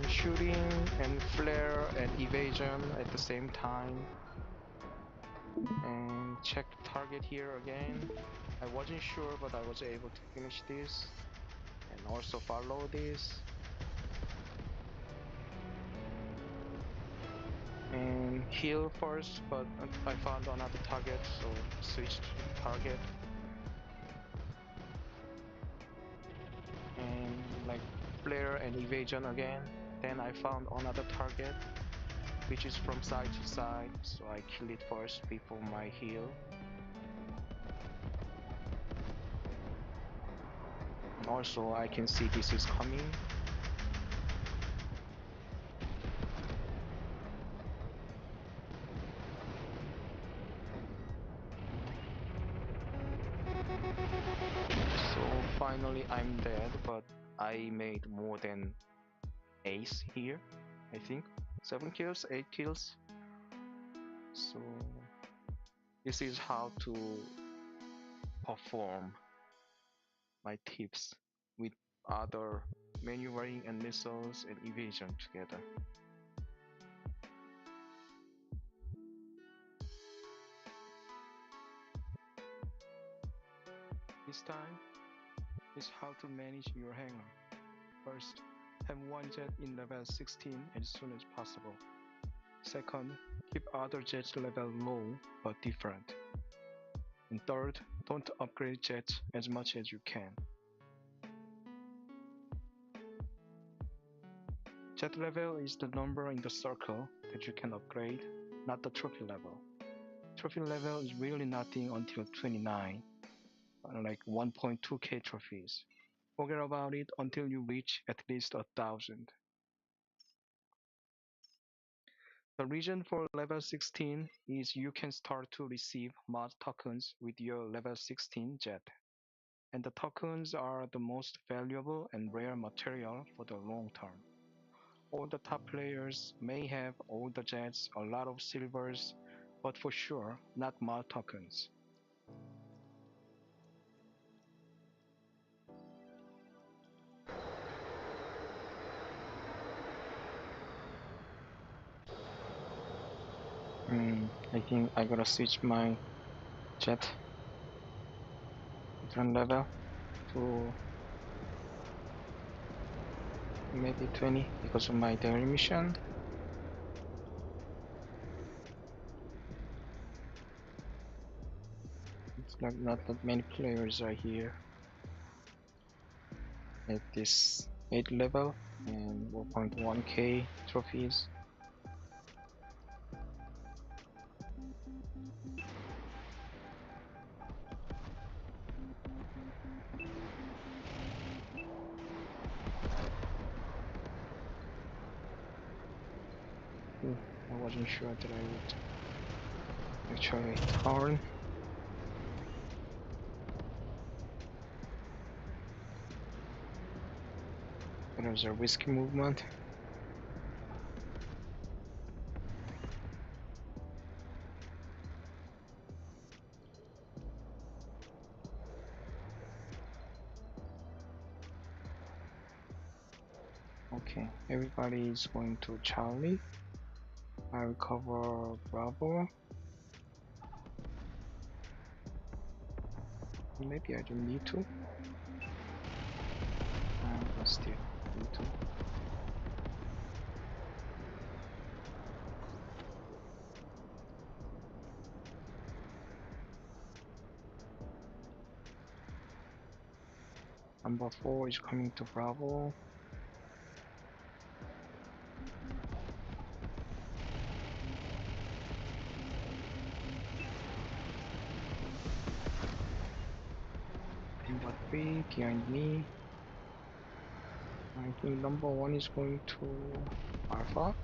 Speaker 2: Shooting and flare and evasion at the same time. And check the target here again. I wasn't sure, but I was able to finish this. And also follow this. And heal first, but I found another target, so switched target. And like flare and evasion again. Then I found another target, which is from side to side, so I kill it first before my heal. And also I can see this is coming.
Speaker 1: finally I'm dead, but I made more than ace here, I think. 7 kills, 8 kills. So this is how to perform my tips with other maneuvering and missiles and evasion together. This time is how to manage your hangar. First, have one jet in level 16 as soon as possible. Second, keep other jets level low but different. And third, don't upgrade jets as much as you can. Jet level is the number in the circle that you can upgrade, not the trophy level. Trophy level is really nothing until 29, like 1.2k trophies. Forget about it until you reach at least 1,000. The reason for level 16 is you can start to receive mod tokens with your level 16 jet. And the tokens are the most valuable and rare material for the long term. All the top players may have all the jets, a lot of silvers, but for sure not mod tokens. I think I gotta switch my jet different level to maybe 20 because of my daily mission. It's like not that many players are here at this 8 level and 1.1k trophies. I wasn't sure that I would actually turn. It was a risky movement. Okay, everybody is going to Charlie. I will cover Bravo. Maybe I don't need to. But still, need to. Number 4 is coming to Bravo. Number 3 behind me. I think number 1 is going to Alpha.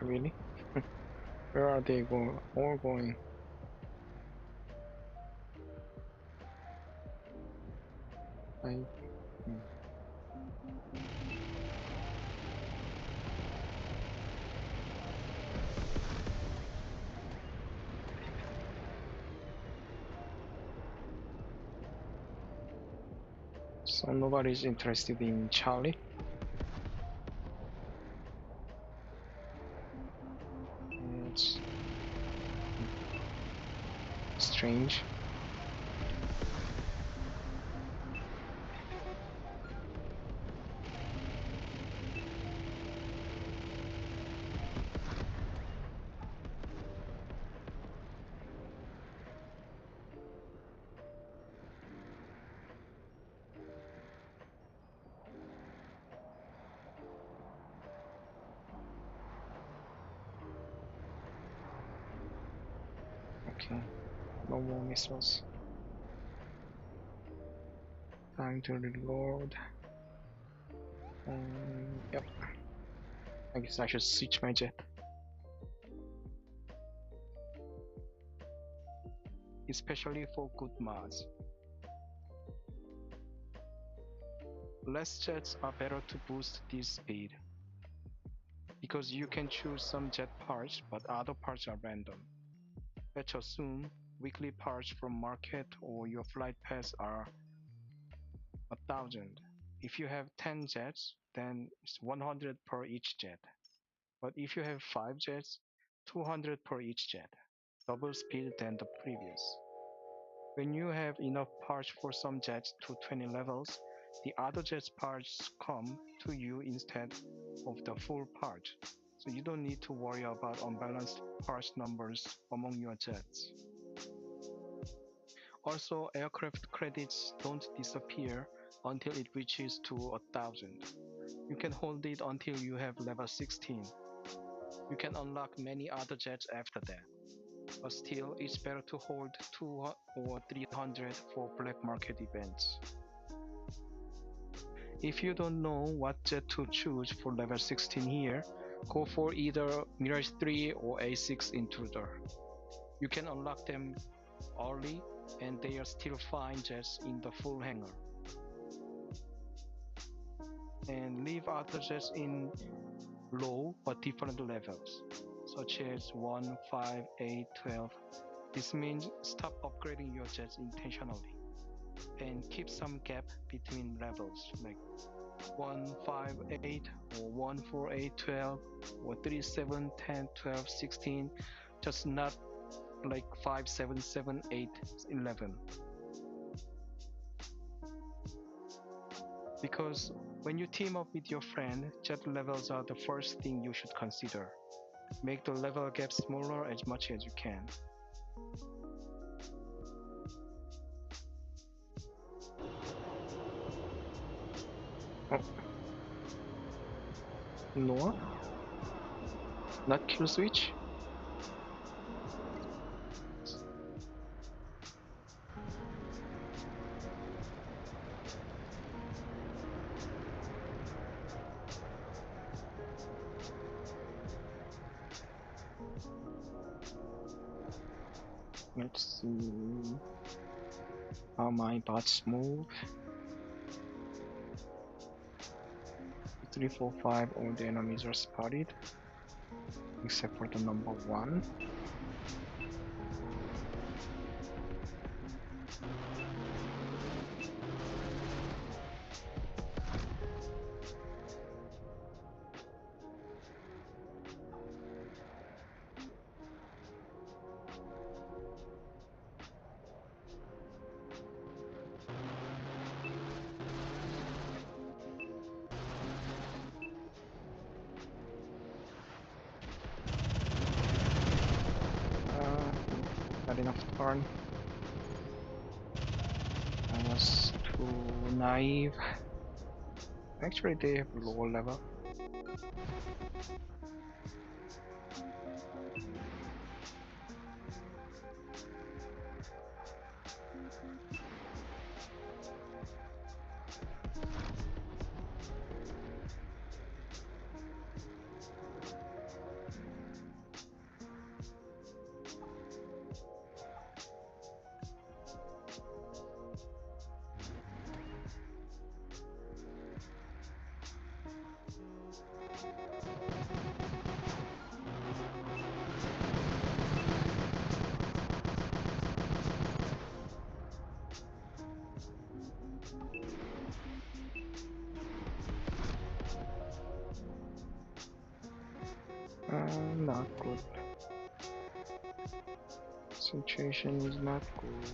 Speaker 1: Really? Where are they going? All going? I. So nobody's interested in Charlie. It's strange. Okay, no more missiles. Time to reload. Yep, I guess I should switch my jet. Especially for good mods. Less jets are better to boost this speed, because you can choose some jet parts but other parts are random. Let's assume weekly parts from market or your flight pass are 1,000. If you have 10 jets, then it's 100 per each jet. But if you have 5 jets, 200 per each jet, double speed than the previous. When you have enough parts for some jets to 20 levels, the other jets parts come to you instead of the full part, so you don't need to worry about unbalanced parts numbers among your jets. Also, aircraft credits don't disappear until it reaches to 1,000. You can hold it until you have level 16. You can unlock many other jets after that, but still it's better to hold 2 or 300 for black market events. If you don't know what jet to choose for level 16 here, go for either Mirage 3 or A6 Intruder. You can unlock them early and they are still fine jets in the full hangar. And leave other jets in low but different levels, such as 1, 5, 8, 12. This means stop upgrading your jets intentionally and keep some gap between levels, like 1, 5, 8 or 1, 4, 8, 12 or 3, 7, 10, 12, 16, just not like 5, 7, 7, 8, 11. Because when you team up with your friend, jet levels are the first thing you should consider. Make the level gap smaller as much as you can. Oh. No? Not kill switch? Let's see how my bots move. 3, 4, 5, all the enemies are spotted, except for the number 1. Not enough turn. I was too naive. Actually, they have lower level. Not good. Situation is not good.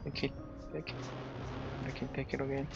Speaker 1: Take it, take it. I can take it again.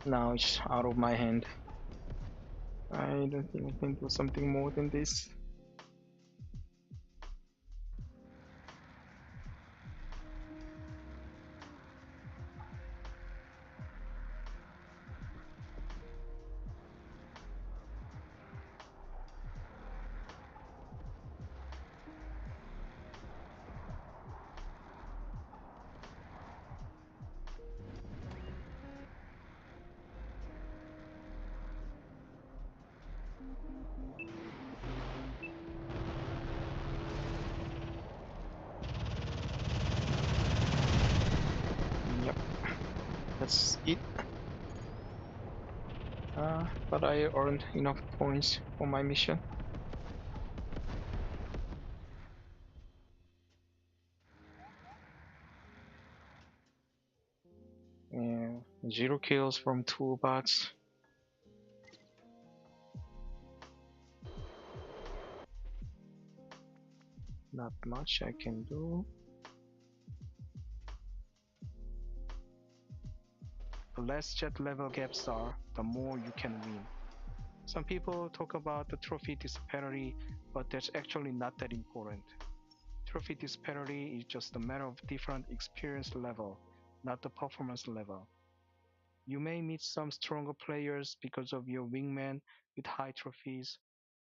Speaker 1: Now it's out of my hand. I don't think I can do something more than this. Yep, that's it. But I earned enough points for my mission. Yeah, 0 kills from 2 bots. Not much I can do. The less jet level gaps are, the more you can win. Some people talk about the trophy disparity, but that's actually not that important. Trophy disparity is just a matter of different experience level, not the performance level. You may meet some stronger players because of your wingman with high trophies,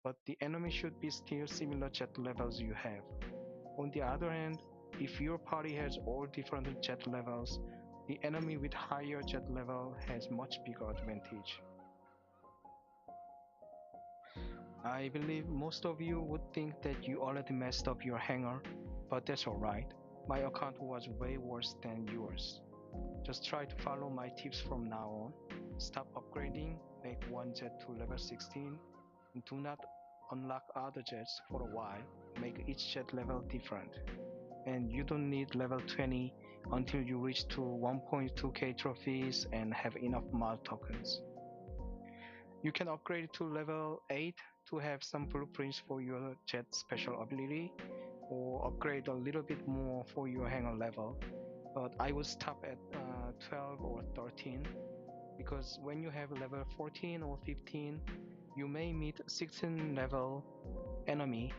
Speaker 1: but the enemy should be still similar jet levels you have. On the other hand, if your party has all different jet levels, the enemy with higher jet level has much bigger advantage. I believe most of you would think that you already messed up your hangar, but that's alright. My account was way worse than yours. Just try to follow my tips from now on. Stop upgrading, make one jet to level 16, and do not unlock other jets for a while. Make each jet level different. And you don't need level 20 until you reach to 1.2k trophies and have enough mod tokens. You can upgrade to level 8 to have some blueprints for your jet special ability, or upgrade a little bit more for your hangar level. But I would stop at 12 or 13, because when you have level 14 or 15, you may meet 16 level enemy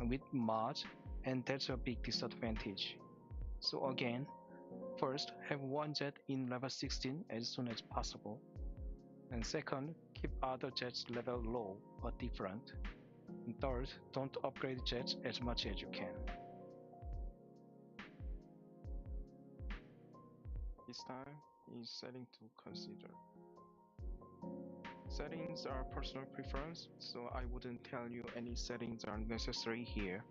Speaker 1: with mods, and that's a big disadvantage. So again, first have one jet in level 16 as soon as possible, and second, keep other jets level low but different, and third, don't upgrade jets as much as you can. This time is setting to consider. Settings are personal preference, so I wouldn't tell you any settings are necessary here.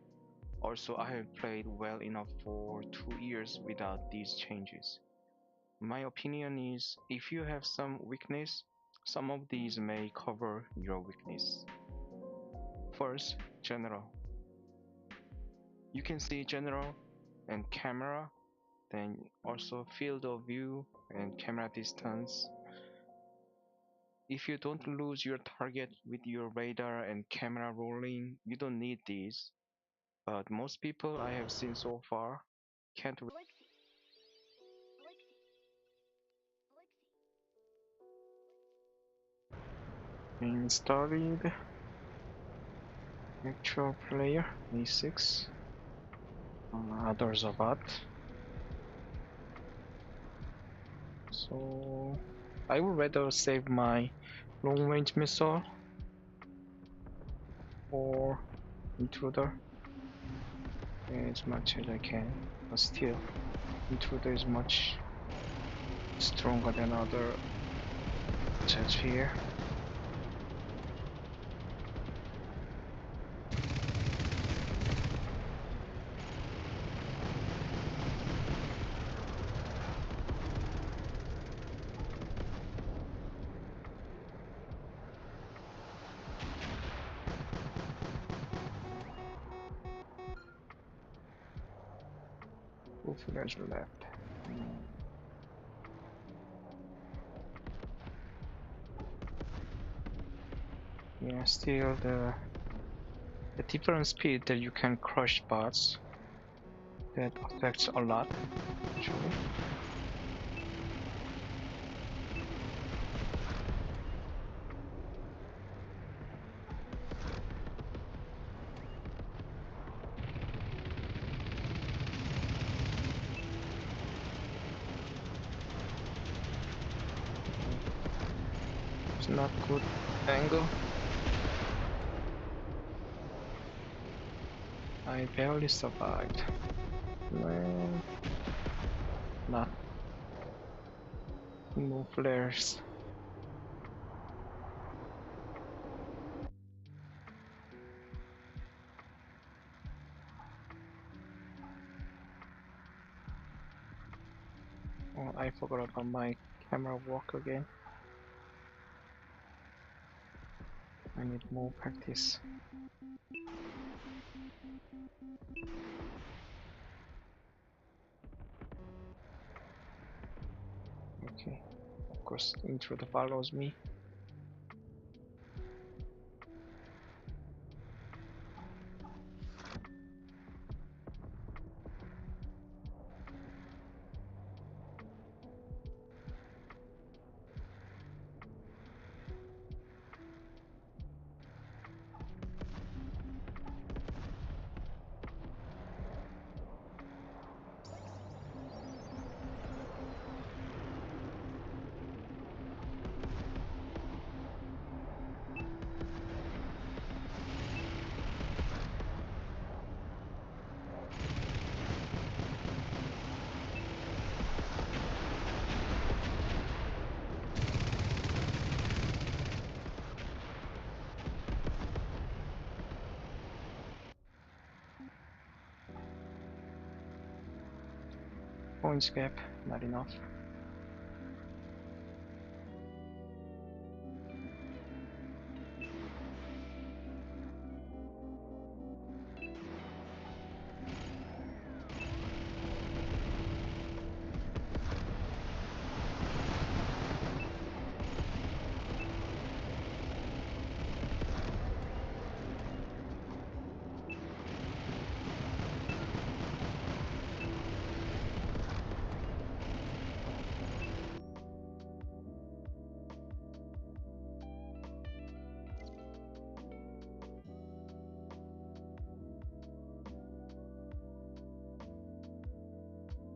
Speaker 1: Also, I have played well enough for 2 years without these changes. My opinion is if you have some weakness, some of these may cover your weakness. First, general. You can see general and camera, then also field of view and camera distance. If you don't lose your target with your radar and camera rolling, you don't need these. But most people I have seen so far can't started actual player A6. Others are bot. So I would rather save my long range missile. or intruder as much as I can, but still, intruder is much stronger than other judge here. Two flares left. Yeah, still the different speed that you can crush bots that affects a lot actually. It's not good angle. I barely survived. Man, not more flares. Oh, I forgot about my camera work again. I need more practice. Okay, of course, intruder follows me. Points gap, not enough.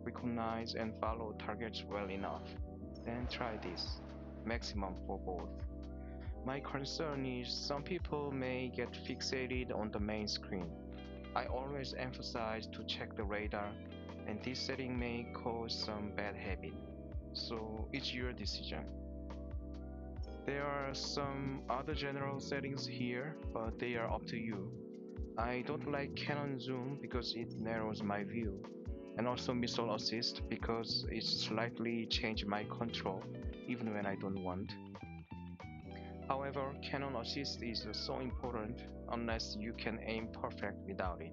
Speaker 1: Recognize and follow targets well enough. Then try this. Maximum for both. My concern is some people may get fixated on the main screen. I always emphasize to check the radar, and this setting may cause some bad habit. So it's your decision. There are some other general settings here, but they are up to you. I don't like Canon zoom because it narrows my view, and also missile assist because it slightly changes my control even when I don't want. However, Canon assist is so important unless you can aim perfect without it.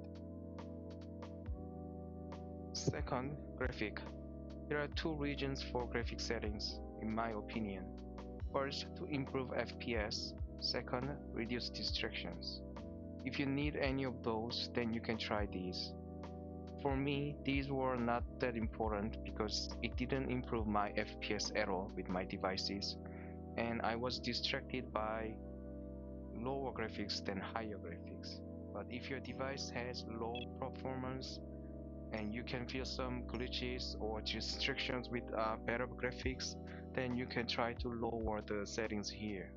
Speaker 1: Second, graphic. There are two reasons for graphic settings, in my opinion. First, to improve FPS. Second, reduce distractions. If you need any of those, then you can try these. For me, these were not that important because it didn't improve my FPS at all with my devices, and I was distracted by lower graphics than higher graphics. But if your device has low performance and you can feel some glitches or restrictions with better graphics, then you can try to lower the settings here.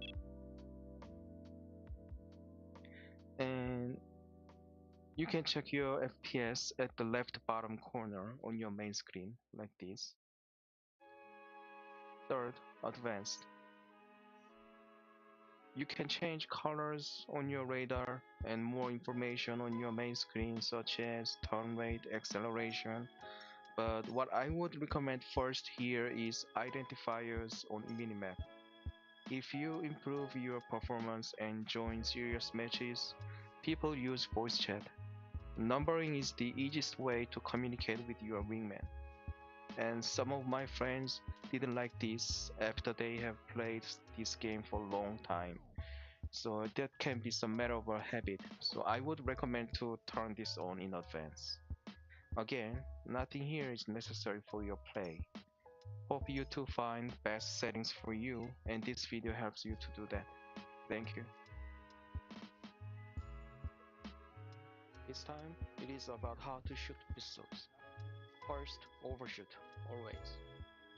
Speaker 2: You can check your FPS at the left bottom corner on your main screen, like this. Third, advanced. You can change colors on your radar and more information on your main screen, such as turn rate, acceleration. But what I would recommend first here is identifiers on minimap. If you improve your performance and join serious matches, people use voice chat. Numbering is the easiest way to communicate with your wingman. And some of my friends didn't like this after they have played this game for a long time. So that can be some matter of a habit. So I would recommend to turn this on in advance. Again, nothing here is necessary for your play. Hope you to find best settings for you and this video helps you to do that. Thank you. This time, it is about how to shoot missiles. First, overshoot, always.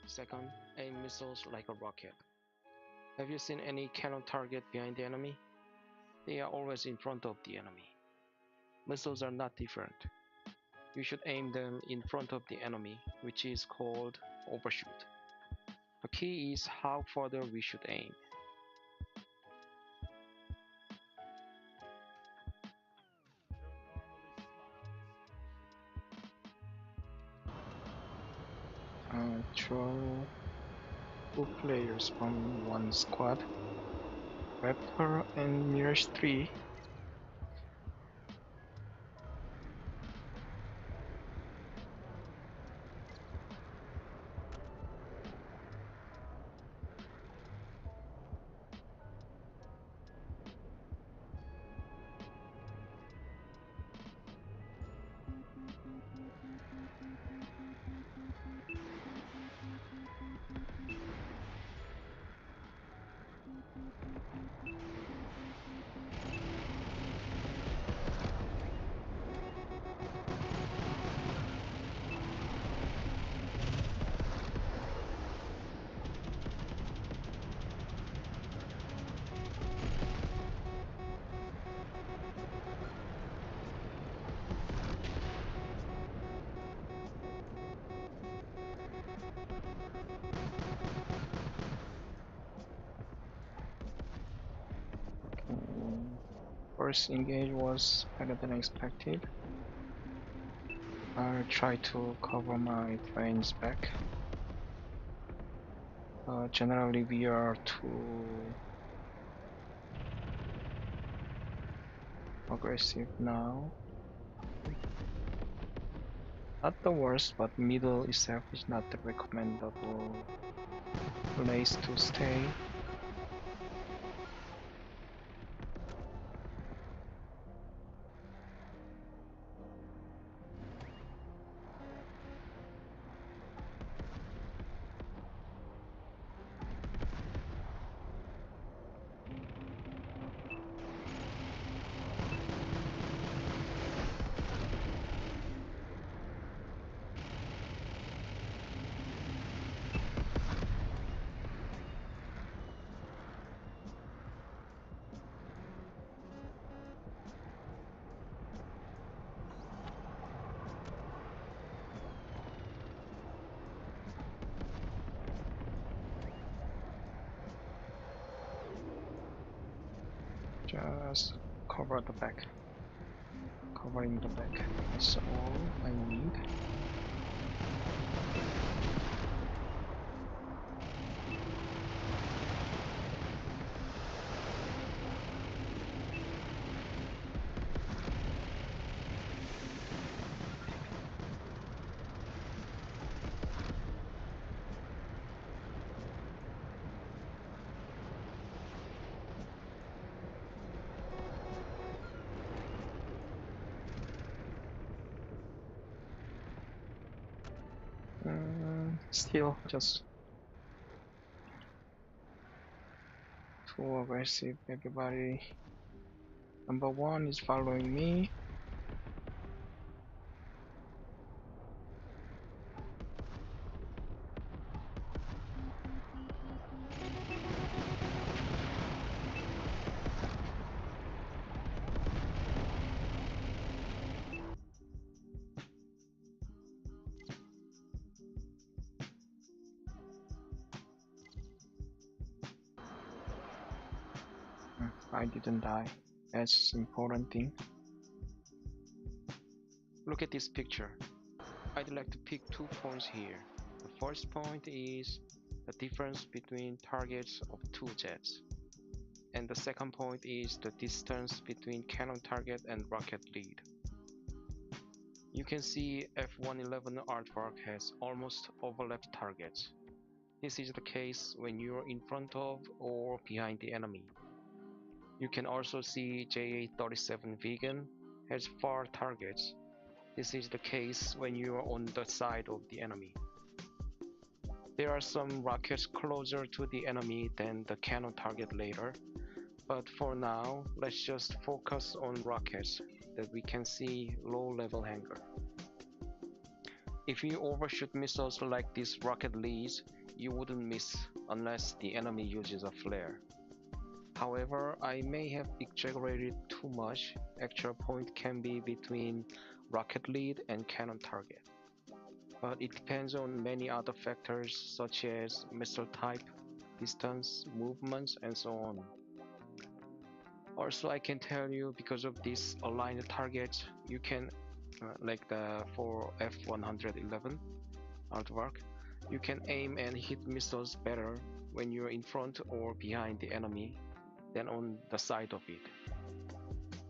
Speaker 2: Second, aim missiles like a rocket. Have you seen any cannon target behind the enemy? They are always in front of the enemy. Missiles are not different. You should aim them in front of the enemy, which is called overshoot. The key is how further we should aim.
Speaker 1: Draw two players from one squad. Raptor and Mirage 3. First engage was better than expected. I'll try to cover my plane's back. Generally we are too aggressive now. Not the worst, but middle itself is not the recommendable place to stay. Just cover the back. Covering the back. That's all I need. Still just too aggressive. Everybody. Number one is following me. I didn't die. That's important thing.
Speaker 2: Look at this picture. I'd like to pick 2 points here. The first point is the difference between targets of two jets. And the second point is the distance between cannon target and rocket lead. You can see F-111 artwork has almost overlapped targets. This is the case when you're in front of or behind the enemy. You can also see JA-37 Vegan has far targets. This is the case when you are on the side of the enemy. There are some rockets closer to the enemy than the cannon target later, but for now, let's just focus on rockets that we can see low-level hangar. If you overshoot missiles like these rocket leads, you wouldn't miss unless the enemy uses a flare. However, I may have exaggerated too much. Actual point can be between rocket lead and cannon target. But it depends on many other factors such as missile type, distance, movements, and so on. Also, I can tell you because of these aligned targets, you can, for F-111 artwork, you can aim and hit missiles better when you're in front or behind the enemy than on the side of it.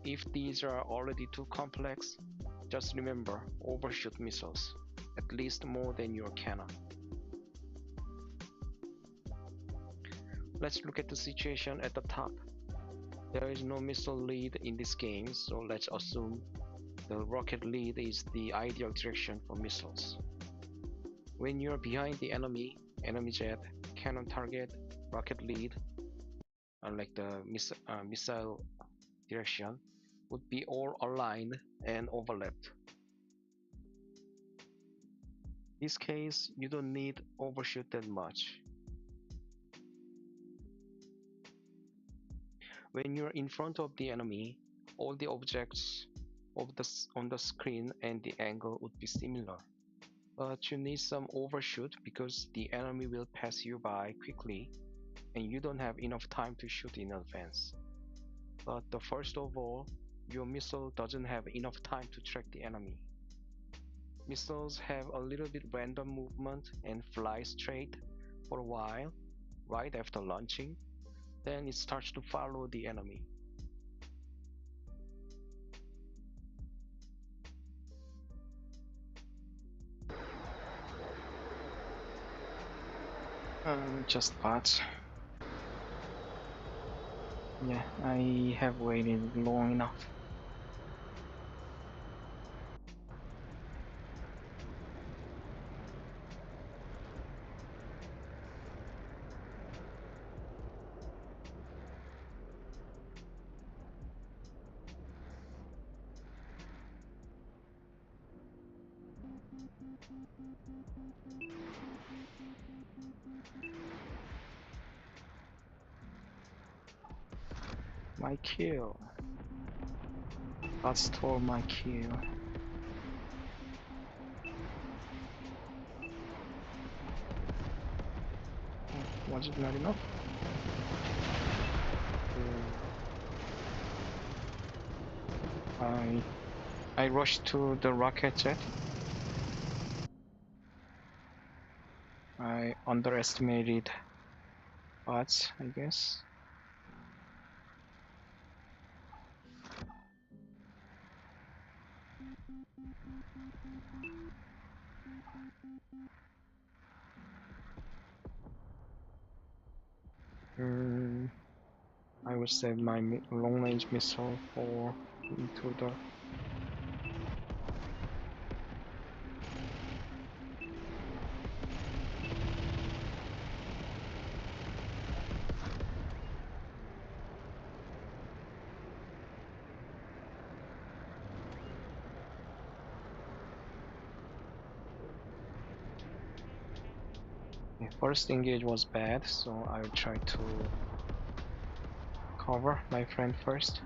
Speaker 2: If these are already too complex, just remember overshoot missiles, at least more than your cannon. Let's look at the situation at the top. There is no missile lead in this game, so let's assume the rocket lead is the ideal direction for missiles. When you're behind the enemy jet, cannon target, rocket lead, like the missile direction, would be all aligned and overlapped. In this case, you don't need overshoot that much. When you're in front of the enemy, all the objects on the screen and the angle would be similar. But you need some overshoot because the enemy will pass you by quickly and you don't have enough time to shoot in advance. But first of all, your missile doesn't have enough time to track the enemy. Missiles have a little bit random movement and fly straight for a while, right after launching. Then it starts to follow the enemy.
Speaker 1: Just bots. Yeah, I have waited long enough. My kill. Bot stole my kill. Oh, was it not enough? I rushed to the rocket jet. I underestimated bots, I guess. I will save my long-range missile for into the. First engage was bad, so I will try to cover my friend first.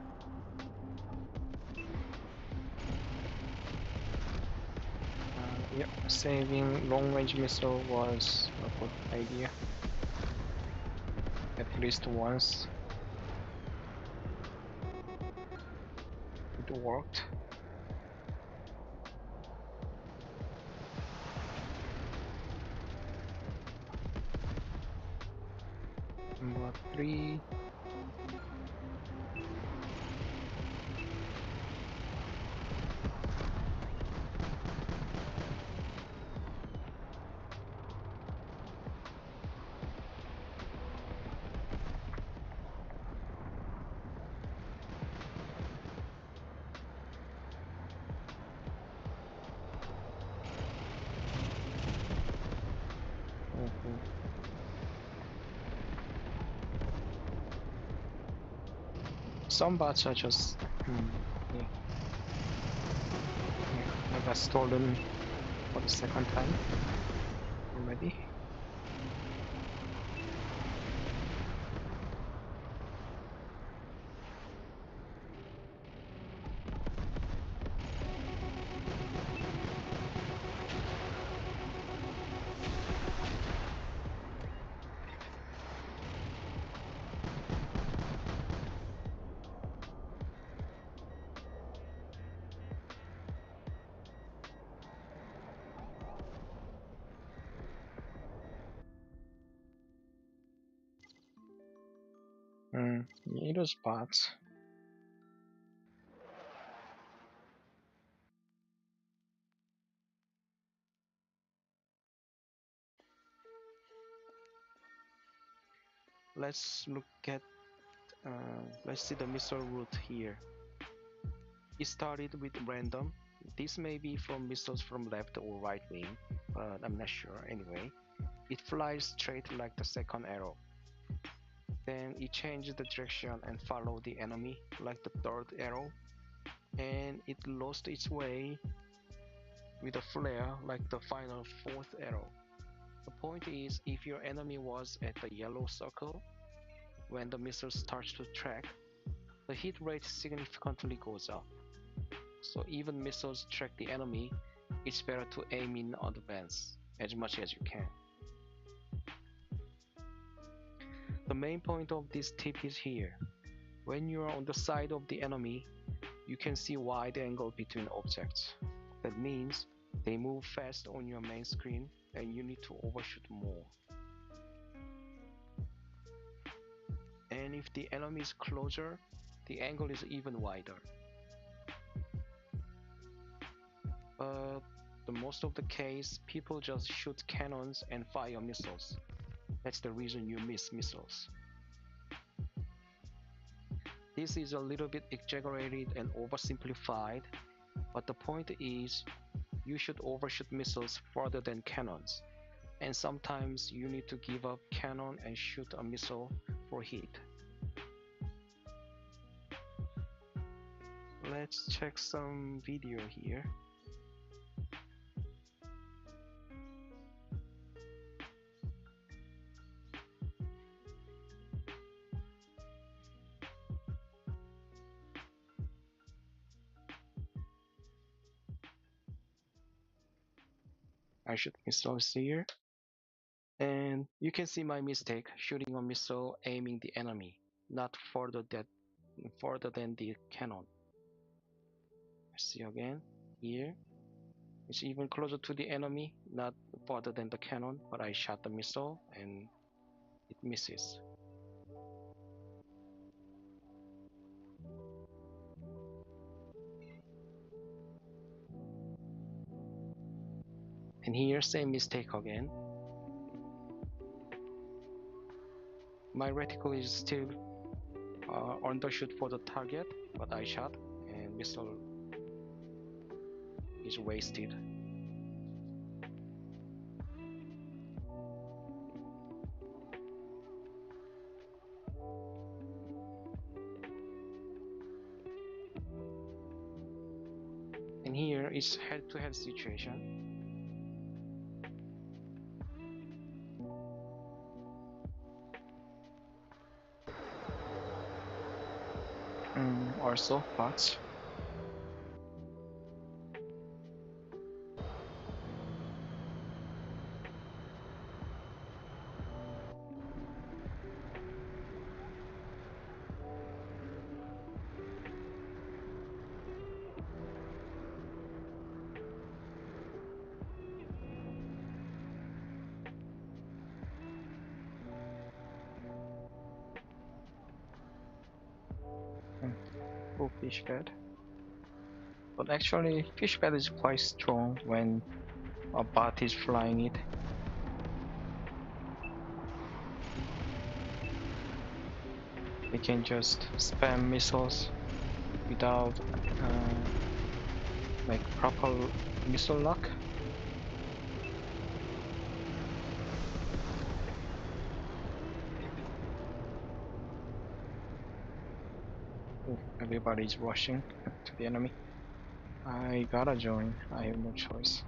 Speaker 1: Yep, saving long-range missile was a good idea. At least once. worked. Number 3. Some bots are just yeah, I got stolen for the second time already. Yeah, those bots. Let's look at let's see the missile route here. It started with random. This may be from missiles from left or right wing, but I'm not sure anyway. It flies straight like the second arrow. Then it changes the direction and follow the enemy like the third arrow. And it lost its way with a flare like the final fourth arrow. The point is, if your enemy was at the yellow circle, when the missile starts to track, the hit rate significantly goes up. So even missiles track the enemy, it's better to aim in advance as much as you can. The main point of this tip is here. When you are on the side of the enemy, you can see wide angle between objects. That means they move fast on your main screen and you need to overshoot more. And if the enemy is closer, the angle is even wider. But the most of the case, people just shoot cannons and fire missiles. That's the reason you miss missiles. This is a little bit exaggerated and oversimplified, but the point is you should overshoot missiles further than cannons, and sometimes you need to give up cannon and shoot a missile for hit. Let's check some video here. I shoot missiles here. And you can see my mistake, shooting a missile aiming the enemy, not further than the cannon. See again, here. It's even closer to the enemy, not further than the cannon, but I shot the missile and it misses. And here, same mistake again. My reticle is still undershoot for the target, but I shot and missile is wasted. And here is head-to-head situation. Also bots. fish bed. But actually, fish bed is quite strong when a bot is flying it. They can just spam missiles without like proper missile lock. Oh, everybody's rushing to the enemy. I gotta join. I have no choice.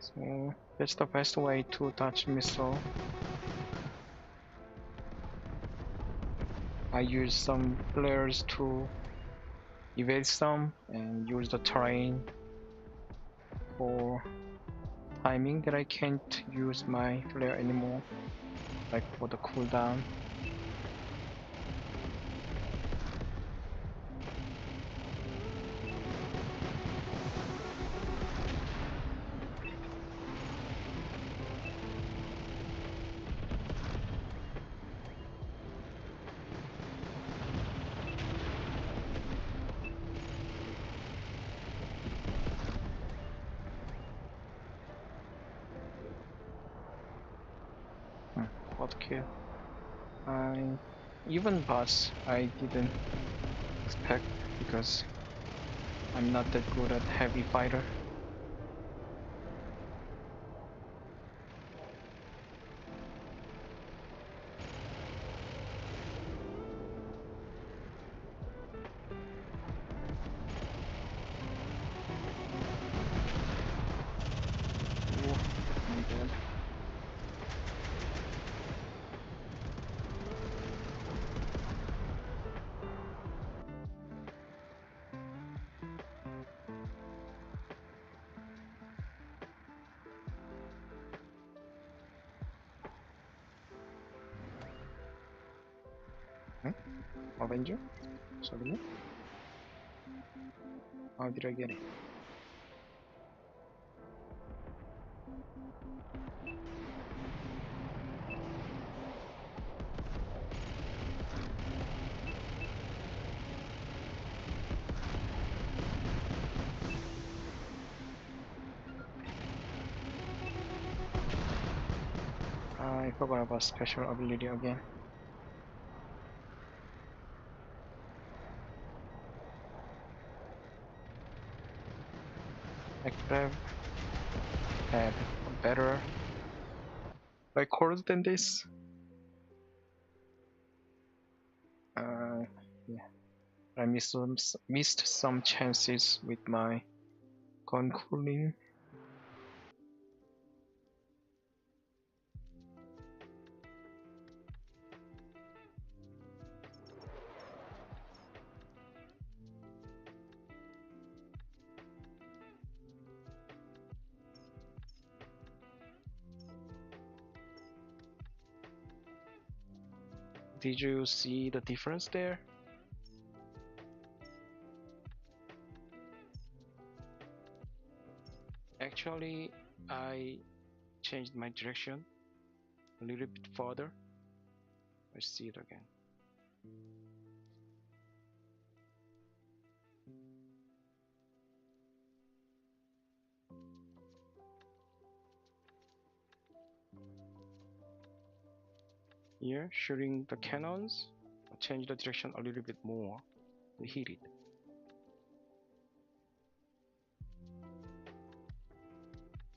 Speaker 1: So that's the best way to dodge missile. I use some flares to evade some and use the terrain for timing that I can't use my flare anymore, like for the cooldown. Quad kill. I even boss I didn't expect because I'm not that good at heavy fighter. Oh, I'm dead. Hmm? Avenger? Sorry, how did I get it? I forgot about special ability again. I could have had a better record than this. Uh, yeah, I missed some chances with my gun cooling. Did you see the difference there? Actually, I changed my direction a little bit further. Let's see it again. Here, shooting the cannons, I change the direction a little bit more to hit it.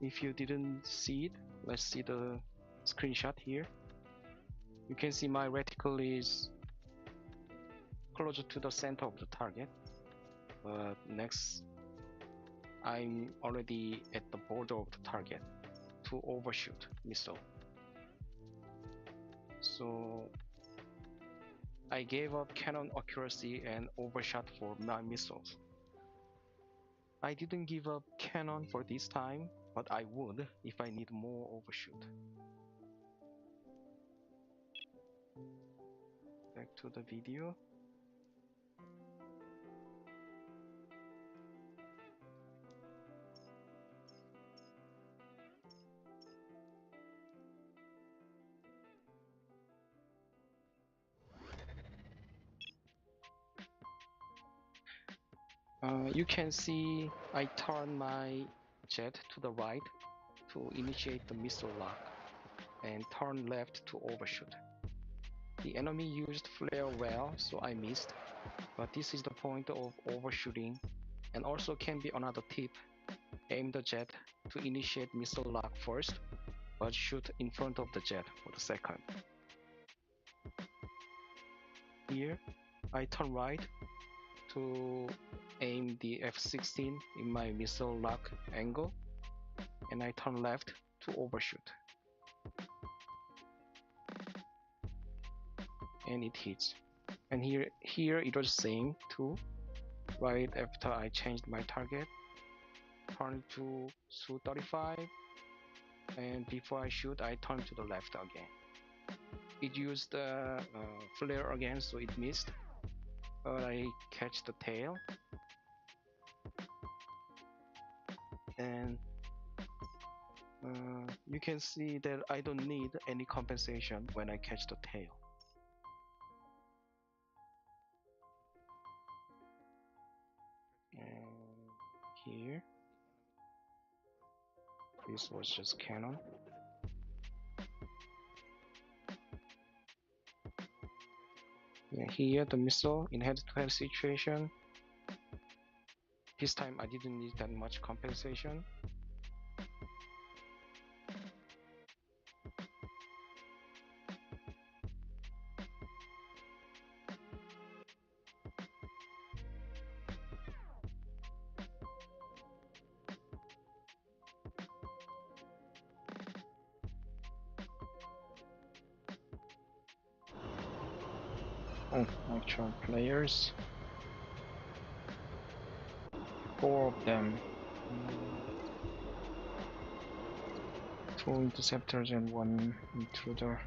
Speaker 1: If you didn't see it, let's see the screenshot here. You can see my reticle is closer to the center of the target, but next I'm already at the border of the target to overshoot missile. So I gave up cannon accuracy and overshot for my missiles. I didn't give up cannon for this time, but I would if I need more overshoot. back to the video. You can see I turn my jet to the right to initiate the missile lock and turn left to overshoot. The enemy used flare well, so I missed, but this is the point of overshooting, and also can be another tip. Aim the jet to initiate missile lock first, but shoot in front of the jet for the second. Here, I turn right to aim the F-16 in my missile lock angle, and I turn left to overshoot. And it hits. And here it was same too. Right after I changed my target, turn to Su-35, and before I shoot, I turn to the left again. It used flare again, so it missed, but I catch the tail, and you can see that I don't need any compensation when I catch the tail. And here, this was just cannon. And here, the missile in head-to-head situation. This time I didn't need that much compensation. Oh, actual players. 4 of them. 2 interceptors and 1 intruder.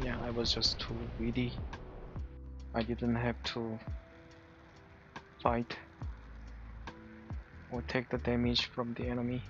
Speaker 1: Yeah, I was just too greedy. I didn't have to fight or take the damage from the enemy.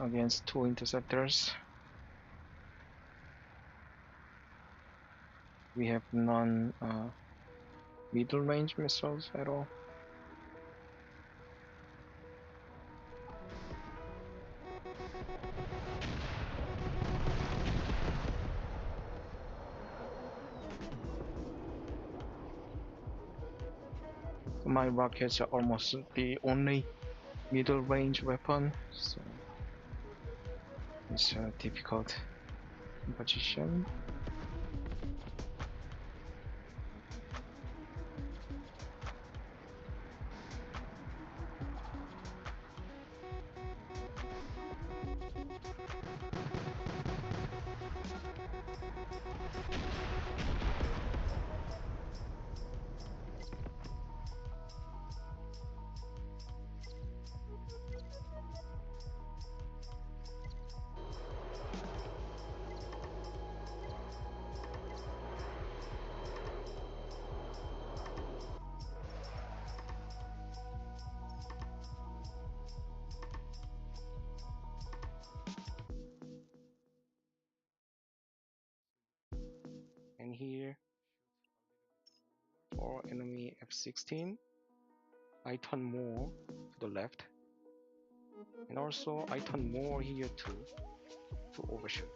Speaker 1: against two interceptors. We have none middle range missiles at all. My rockets are almost the only middle range weapon, so it's a difficult composition. And here for enemy F-16, I turn more to the left, and also I turn more here too to overshoot.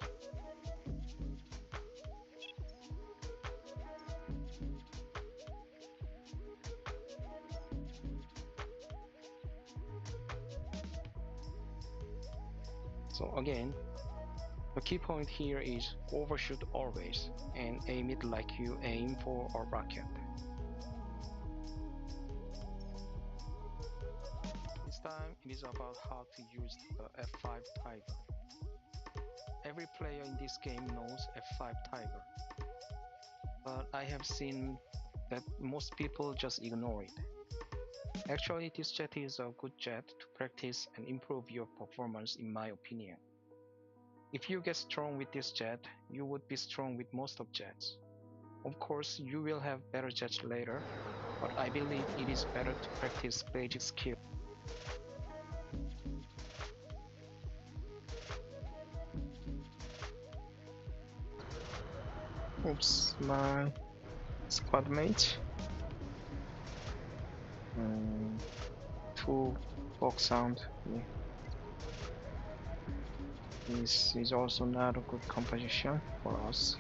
Speaker 1: So again, the key point here is overshoot always and aim it like you aim for a rocket. This time it is about how to use the F5 Tiger. Every player in this game knows F5 Tiger, but I have seen that most people just ignore it. Actually, this jet is a good jet to practice and improve your performance in my opinion. If you get strong with this jet, you would be strong with most of jets. Of course, you will have better jets later, but I believe it is better to practice basic skill. Oops, my squad mate. Two box sound. Yeah. This is also not a good composition for us.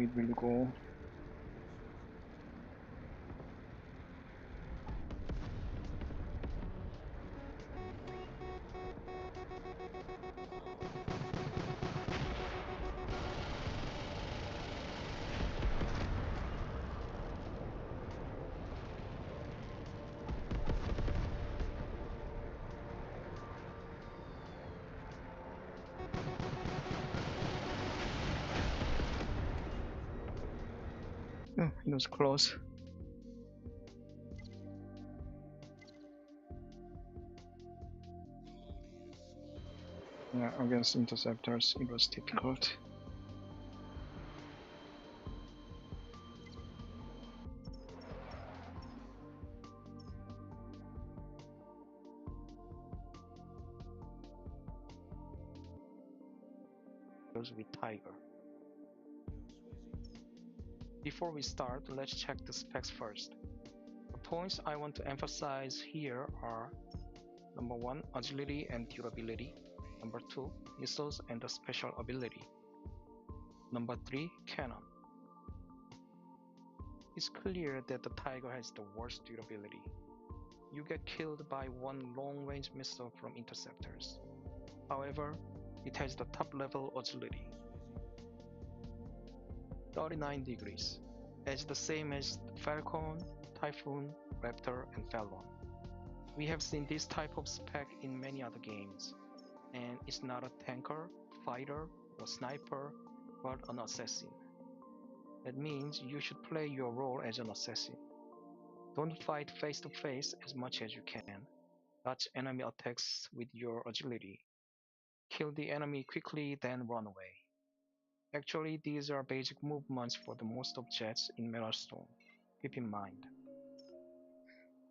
Speaker 1: it will go. Oh, it was close. Yeah, against interceptors, it was difficult. Goes with Tiger. Before we start, let's check the specs first. The points I want to emphasize here are number 1, agility and durability. Number 2, missiles and the special ability. Number 3, cannon. It's clear that the Tiger has the worst durability. You get killed by one long-range missile from interceptors. However, it has the top level agility, 39 degrees, as the same as Falcon, Typhoon, Raptor, and Falcon. We have seen this type of spec in many other games, and it's not a tanker, fighter, or sniper, but an assassin. That means you should play your role as an assassin. Don't fight face to face as much as you can. Dodge enemy attacks with your agility. Kill the enemy quickly, then run away. Actually, these are basic movements for the most of jets in Metalstorm. Keep in mind.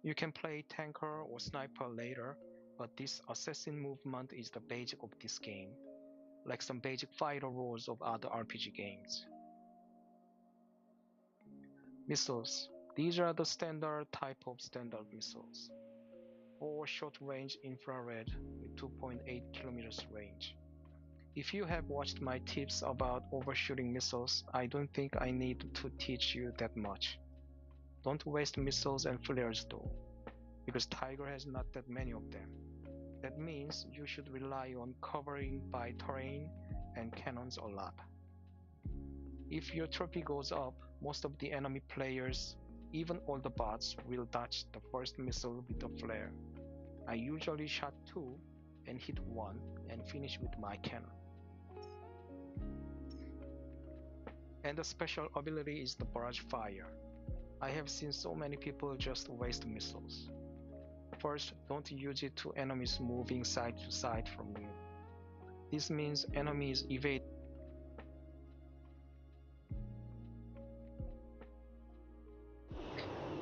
Speaker 1: You can play tanker or sniper later, but this assassin movement is the basic of this game, like some basic fighter roles of other RPG games. Missiles. These are the standard type of standard missiles. 4 short-range infrared with 2.8 kilometers range. If you have watched my tips about overshooting missiles, I don't think I need to teach you that much. Don't waste missiles and flares though, because Tiger has not that many of them. That means you should rely on covering by terrain and cannons a lot. If your trophy goes up, most of the enemy players, even all the bots, will dodge the first missile with a flare. I usually shot 2 and hit 1 and finish with my cannon. And the special ability is the barrage fire. I have seen so many people just waste missiles. First, don't use it to enemies moving side to side from you. This means enemies evade.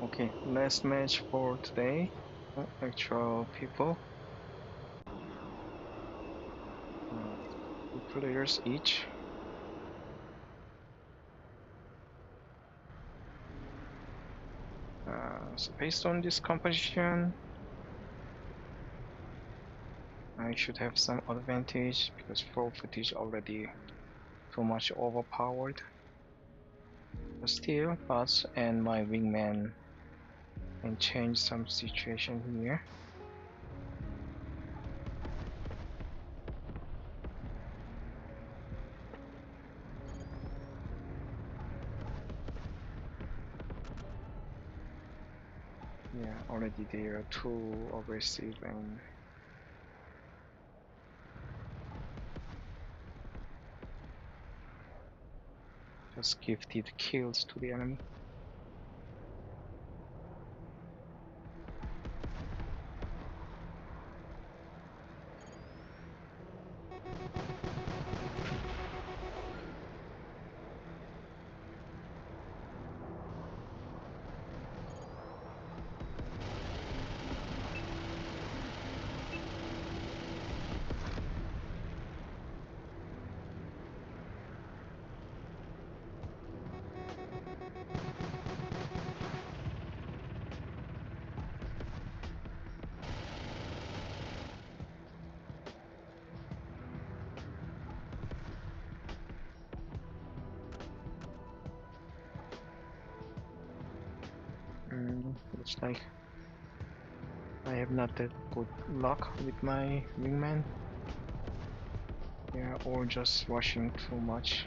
Speaker 1: Okay, last match for today. Actual people. 2 players each. So based on this composition, I should have some advantage because full footage already too much overpowered. But still, bots and my wingman can change some situation here. Yeah, already they are too aggressive and just gifted kills to the enemy. Like I have not that good luck with my wingman. Yeah, or just rushing too much.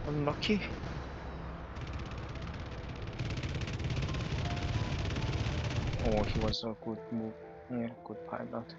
Speaker 1: Unlucky. Oh, he was a good move. Yeah, good pilot.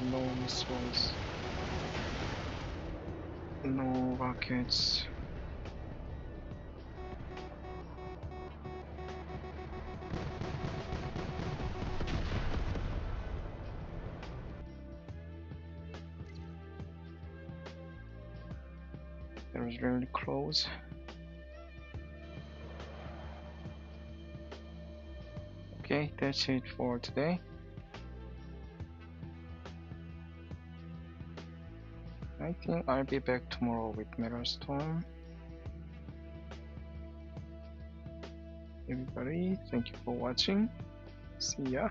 Speaker 1: No missiles, no rockets. It was really close. Okay, that's it for today. I think I'll be back tomorrow with Metalstorm. Everybody, thank you for watching. See ya.